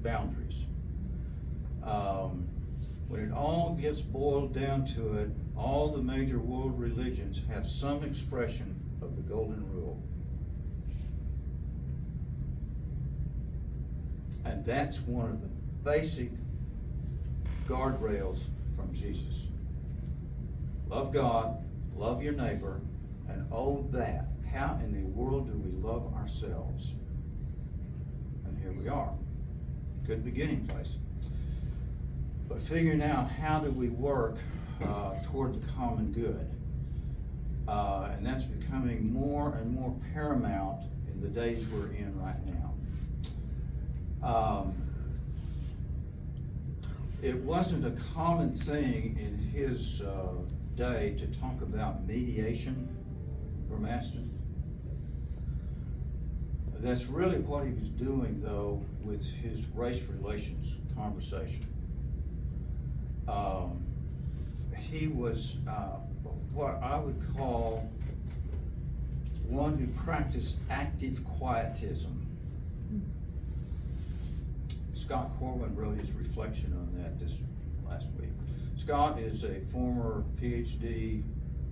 boundaries. When it all gets boiled down to it, all the major world religions have some expression of the golden rule. And that's one of the basic guardrails from Jesus. Love God, love your neighbor, and oh that, how in the world do we love ourselves? And here we are. Good beginning place. But figuring out how do we work toward the common good. And that's becoming more and more paramount in the days we're in right now. It wasn't a common thing in his day to talk about mediation for Maston. That's really what he was doing, though, with his race relations conversation. He was what I would call one who practiced active quietism. Scott Corwin wrote his reflection on that this last week. Scott is a former PhD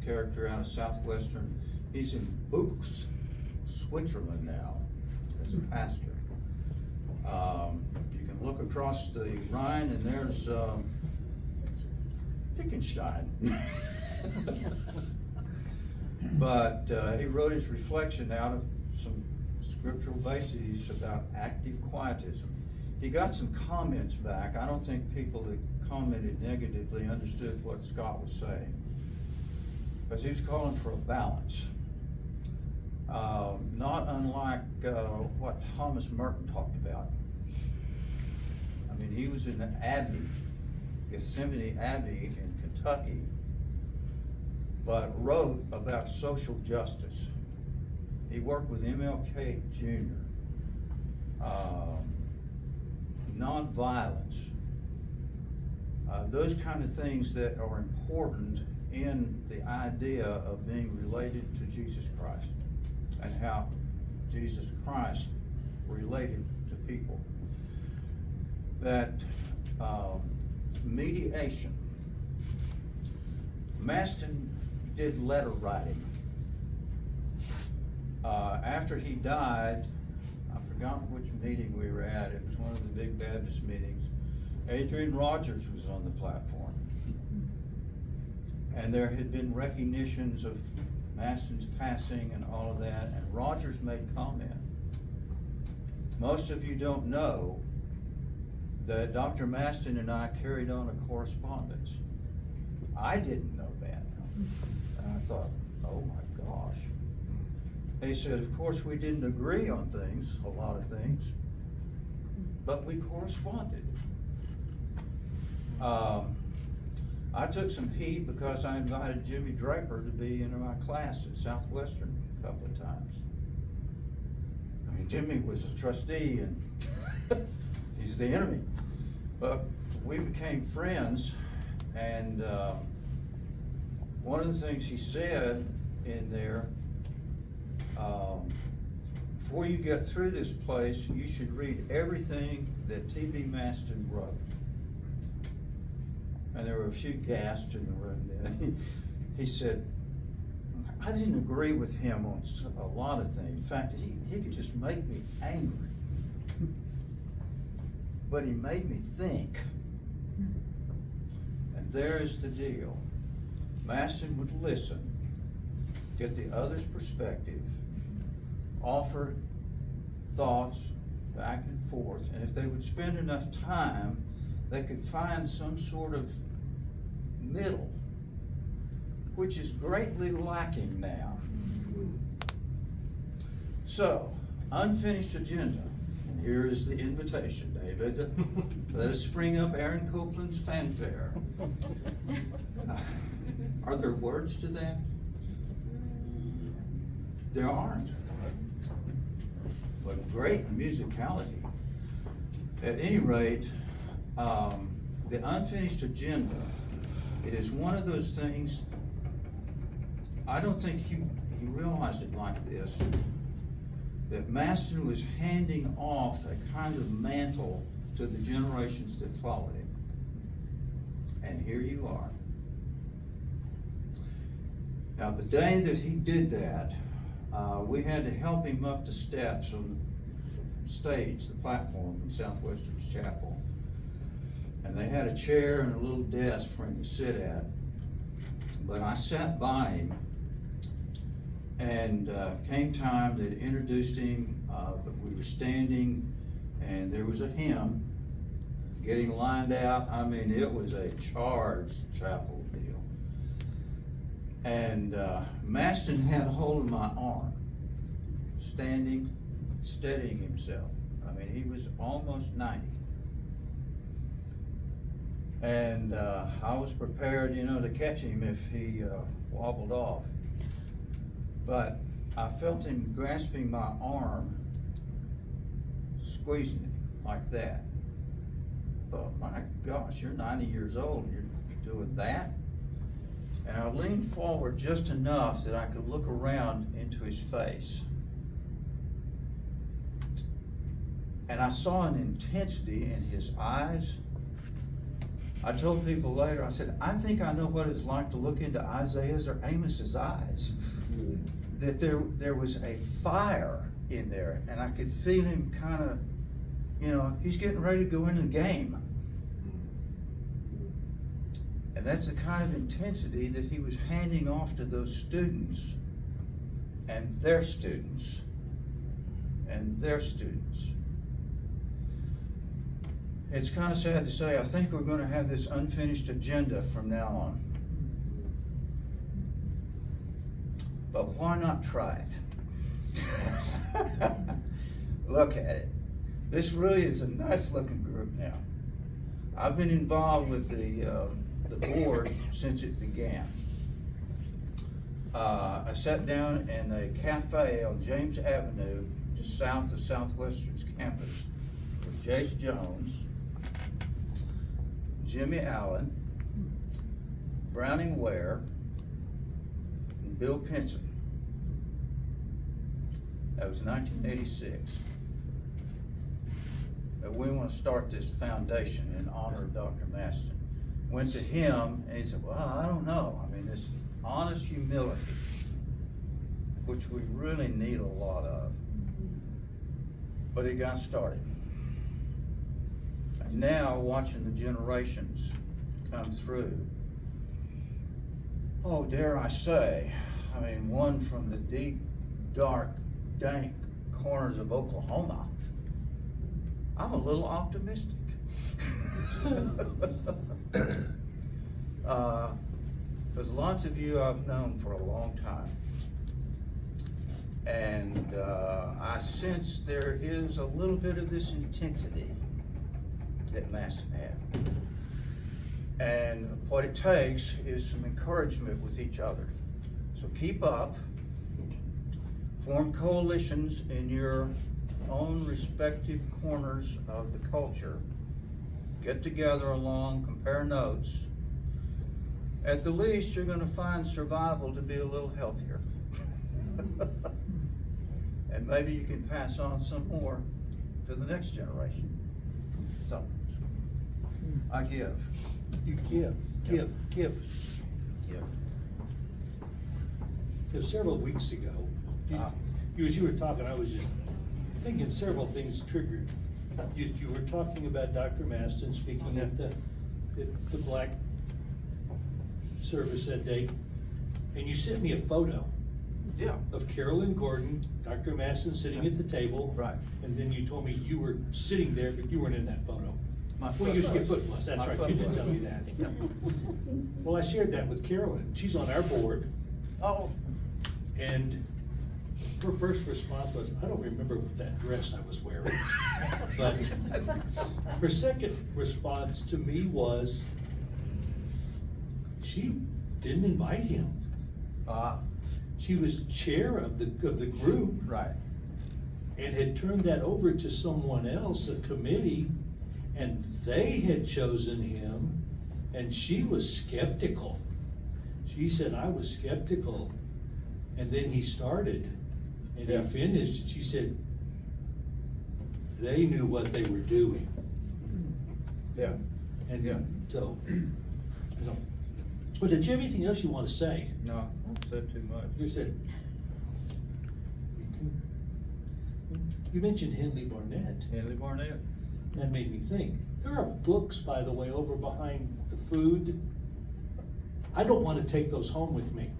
character out of Southwestern. He's in Buchs, Switzerland now, as a pastor. You can look across the Rhine and there's Wittgenstein. But he wrote his reflection out of some scriptural bases about active quietism. He got some comments back. I don't think people that commented negatively understood what Scott was saying, because he was calling for a balance. Not unlike what Thomas Merton talked about. I mean, he was in the Abbey, Gethsemane Abbey in Kentucky, but wrote about social justice. He worked with MLK Jr., nonviolence, those kind of things that are important in the idea of being related to Jesus Christ and how Jesus Christ related to people. That mediation. Maston did letter writing. After he died, I forgot which meeting we were at, it was one of the big Baptist meetings. Adrian Rogers was on the platform. And there had been recognitions of Maston's passing and all of that, and Rogers made comment. Most of you don't know that Dr. Maston and I carried on a correspondence. I didn't know that. And I thought, oh my gosh. He said, of course, we didn't agree on things, a lot of things, but we corresponded. I took some heat because I invited Jimmy Draper to be in my class at Southwestern a couple of times. I mean, Jimmy was a trustee and he's the enemy. But we became friends, and one of the things he said in there, before you get through this place, you should read everything that T.B. Maston wrote. And there were a few gasps in the room then. He said, I didn't agree with him on a lot of things. In fact, he could just make me angry. But he made me think. And there's the deal. Maston would listen, get the other's perspective, offer thoughts back and forth, and if they would spend enough time, they could find some sort of middle, which is greatly lacking now. So, unfinished agenda. And here is the invitation, David. Let us spring up Aaron Copeland's fanfare. Are there words to that? There aren't. But great musicality. At any rate, the unfinished agenda, it is one of those things, I don't think he realized it like this, that Maston was handing off a kind of mantle to the generations that followed him. And here you are. Now, the day that he did that, we had to help him up the steps on the stage, the platform in Southwestern's chapel. And they had a chair and a little desk for him to sit at. But I sat by him, and came time that introduced him, but we were standing, and there was a hymn getting lined out. I mean, it was a charged chapel deal. And Maston had a hold of my arm, standing, steadying himself. I mean, he was almost 90. And I was prepared, to catch him if he wobbled off. But I felt him grasping my arm, squeezing it like that. I thought, my gosh, you're 90 years old and you're doing that? And I leaned forward just enough that I could look around into his face. And I saw an intensity in his eyes. I told people later, I said, I think I know what it's like to look into Isaiah's or Amos's eyes. That there was a fire in there, and I could feel him kind of, he's getting ready to go into the game. And that's the kind of intensity that he was handing off to those students, and their students, and their students. It's kind of sad to say, I think we're going to have this unfinished agenda from now on. But why not try it? Look at it. This really is a nice looking group now. I've been involved with the board since it began. I sat down in a cafe on James Avenue, just south of Southwestern's campus, with Jace Jones, Jimmy Allen, Browning Ware, and Bill Pinson. That was 1986. And we want to start this foundation in honor of Dr. Maston. Went to him and he said, well, I don't know. I mean, this honest humility. which we really need a lot of. But it got started. And now, watching the generations come through, oh, dare I say, I mean, one from the deep, dark, dank corners of Oklahoma, I'm a little optimistic. Because lots of you I've known for a long time. And I sense there is a little bit of this intensity that Maston had. And what it takes is some encouragement with each other. So keep up, form coalitions in your own respective corners of the culture. Get together along, compare notes. At the least, you're gonna find survival to be a little healthier. And maybe you can pass on some more to the next generation. So, I give. You give. Yeah. Several weeks ago, as you were talking, I was just thinking several things triggered. You were talking about Dr. Maston speaking at the Black service that day, and you sent me a photo Yeah. of Carolyn Gordon, Dr. Maston sitting at the table. Right. And then you told me you were sitting there, but you weren't in that photo. My Well, your foot foot was, that's My right, foot you did was. tell me that. Yeah. Well, I shared that with Carolyn, she's on our board, Oh. and her first response was, I don't remember what that dress I was wearing. But her second response to me was, she didn't invite him. She was chair of the group Right. and had turned that over to someone else, a committee, and they had chosen him, and she was skeptical. She said, I was skeptical, and then he started, and he Yeah. finished, and she said, they knew what they were doing. Yeah. And Yeah. so, but did you have anything else you want to say? No, I said too much. You said, you mentioned Henley Barnett. Henley Barnett. That made me think. There are books, by the way, over behind the food. I don't want to take those home with me.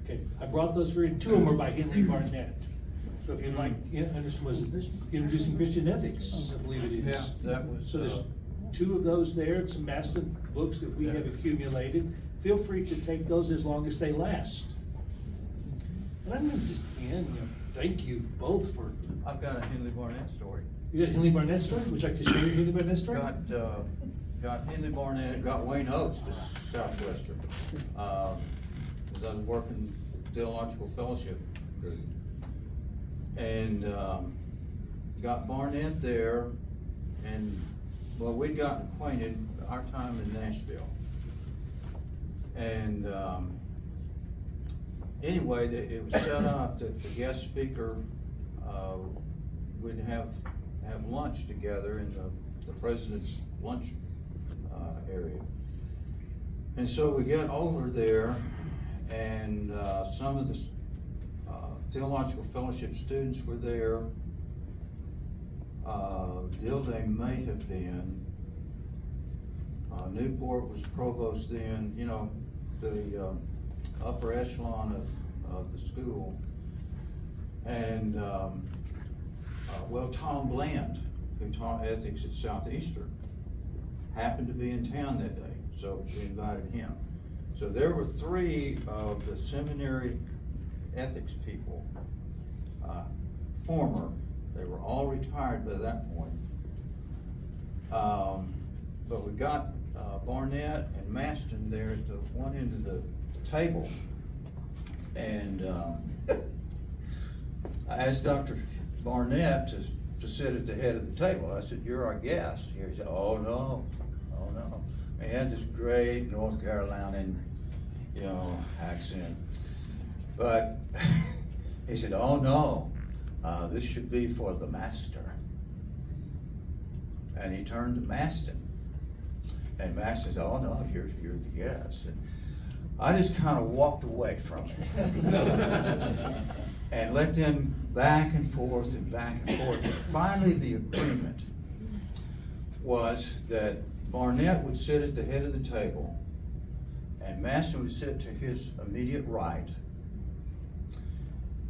Okay, I brought those for you. Two of them are by Henley Barnett. So if you'd like, understand, was it Introducing Christian Ethics, I believe it is. Yeah, that was, So there's two of those there, and some Maston books that we have accumulated. Feel free to take those as long as they last. And I'm gonna just, again, thank you both for, I've got a Henley Barnett story. you got a Henley Barnett story? Would you like to share your Henley Barnett story? Got Henley Barnett, got Wayne Oates to Southwestern. As I was working Theological Fellowship group. And, got Barnett there, and, well, we'd gotten acquainted our time in Nashville. And, anyway, it was set up that the guest speaker, would have lunch together in the president's lunch, area. And so we get over there, and, some of the, Theological Fellowship students were there. Dilday may have been. Newport was provost then, the upper echelon of the school. And, well, Tom Bland, who taught ethics at Southeastern, happened to be in town that day, so we invited him. So there were three of the seminary ethics people, former, they were all retired by that point. But we got Barnett and Maston there at the one end of the table. And I asked Dr. Barnett to sit at the head of the table. I said, you're our guest. He said, oh no. And he had this great North Carolinian, accent. But he said, oh no, this should be for the master. And he turned to Maston. And Maston said, oh no, you're the guest. And I just kind of walked away from it. And let them back and forth and back and forth. And finally, the agreement was that Barnett would sit at the head of the table and Maston would sit to his immediate right.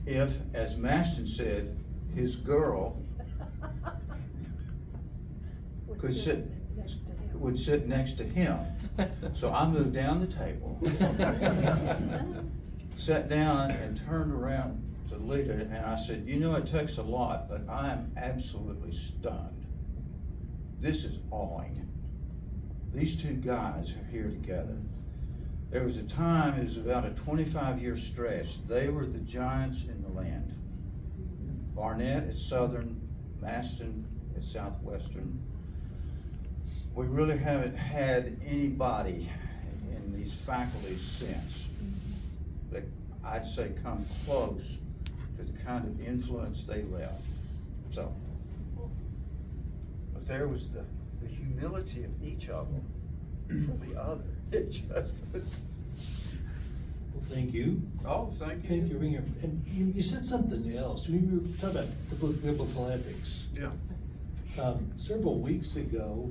If, as Maston said, his girl would sit next to him. So I moved down the table, sat down and turned around to Lita, and I said, you know, it takes a lot, but I am absolutely stunned. This is awing. These two guys are here together. There was a time, it was about a 25-year stretch, they were the giants in the land. Barnett at Southern, Maston at Southwestern. We really haven't had anybody in these faculties since that I'd say come close to the kind of influence they left. So, but there was the humility of each of them for the other. It just was. Well, thank you. Oh, thank you. Thank you, Ringer. And you said something else. We were talking about the book Biblical Ethics. Yeah. Several weeks ago,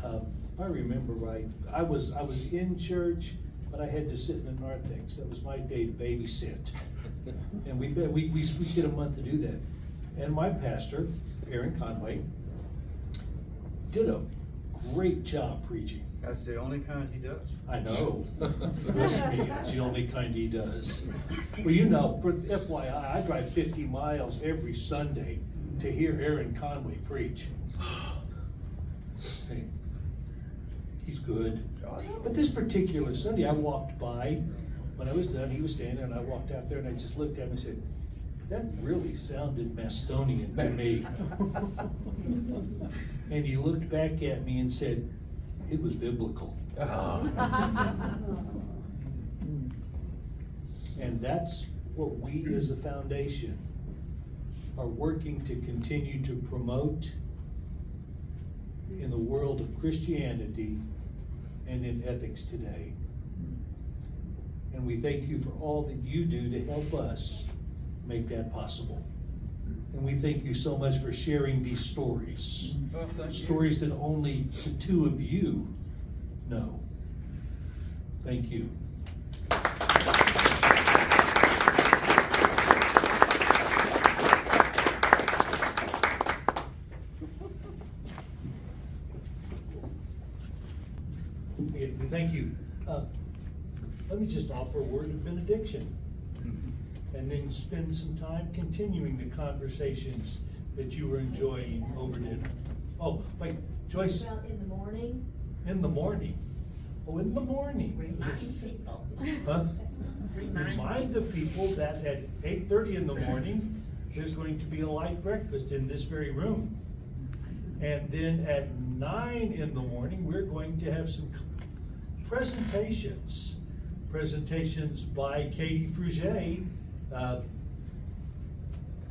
if I remember right, I was in church, but I had to sit in the narthex. That was my day to babysit. And we get a month to do that. And my pastor, Aaron Conway, did a great job preaching. That's the only kind he does. I know. Trust me, it's the only kind he does. Well, you know, for FYI, I drive 50 miles every Sunday to hear Aaron Conway preach. Hey, he's good. But this particular Sunday, I walked by, when I was done, he was standing there, and I walked out there and I just looked at him and said, that really sounded Mastonian to me. And he looked back at me and said, it was biblical. And that's what we as a foundation are working to continue to promote in the world of Christianity and in ethics today. And we thank you for all that you do to help us make that possible. And we thank you so much for sharing these stories. Well, thank you. Stories that only the two of you know. Thank you. We thank you. Let me just offer a word of benediction, and then spend some time continuing the conversations that you were enjoying over dinner. Oh, wait, Joyce. About in the morning? In the morning. Oh, in the morning. Remind Yes. people. Huh? Remind Remind the people that at 8:30 in the morning, there's going to be a light breakfast in this very room. And then at 9 in the morning, we're going to have some presentations. Presentations by Katie Fruget,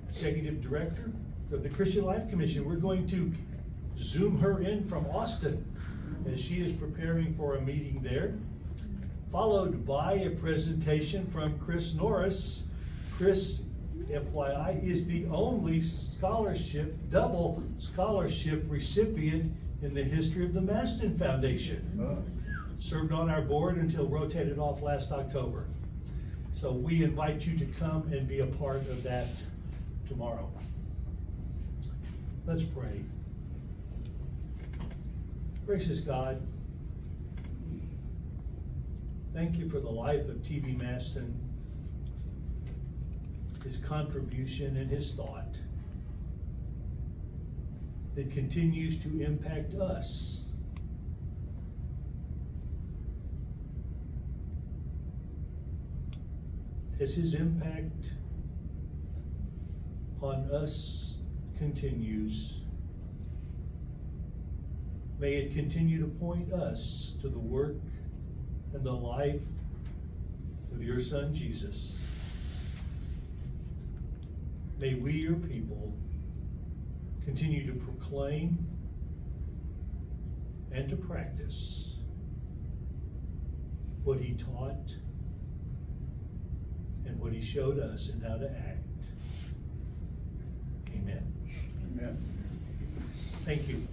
Executive Director of the Christian Life Commission. We're going to Zoom her in from Austin as she is preparing for a meeting there. Followed by a presentation from Chris Norris. Chris, FYI, is the only double scholarship recipient in the history of the Maston Foundation. Served on our board until rotated off last October. So we invite you to come and be a part of that tomorrow. Let's pray. Gracious God, thank you for the life of T.B. Maston, his contribution and his thought that continues to impact us. As his impact on us continues, may it continue to point us to the work and the life of your Son, Jesus. May we, your people, continue to proclaim and to practice what he taught and what he showed us and how to act. Amen. Amen. Thank you.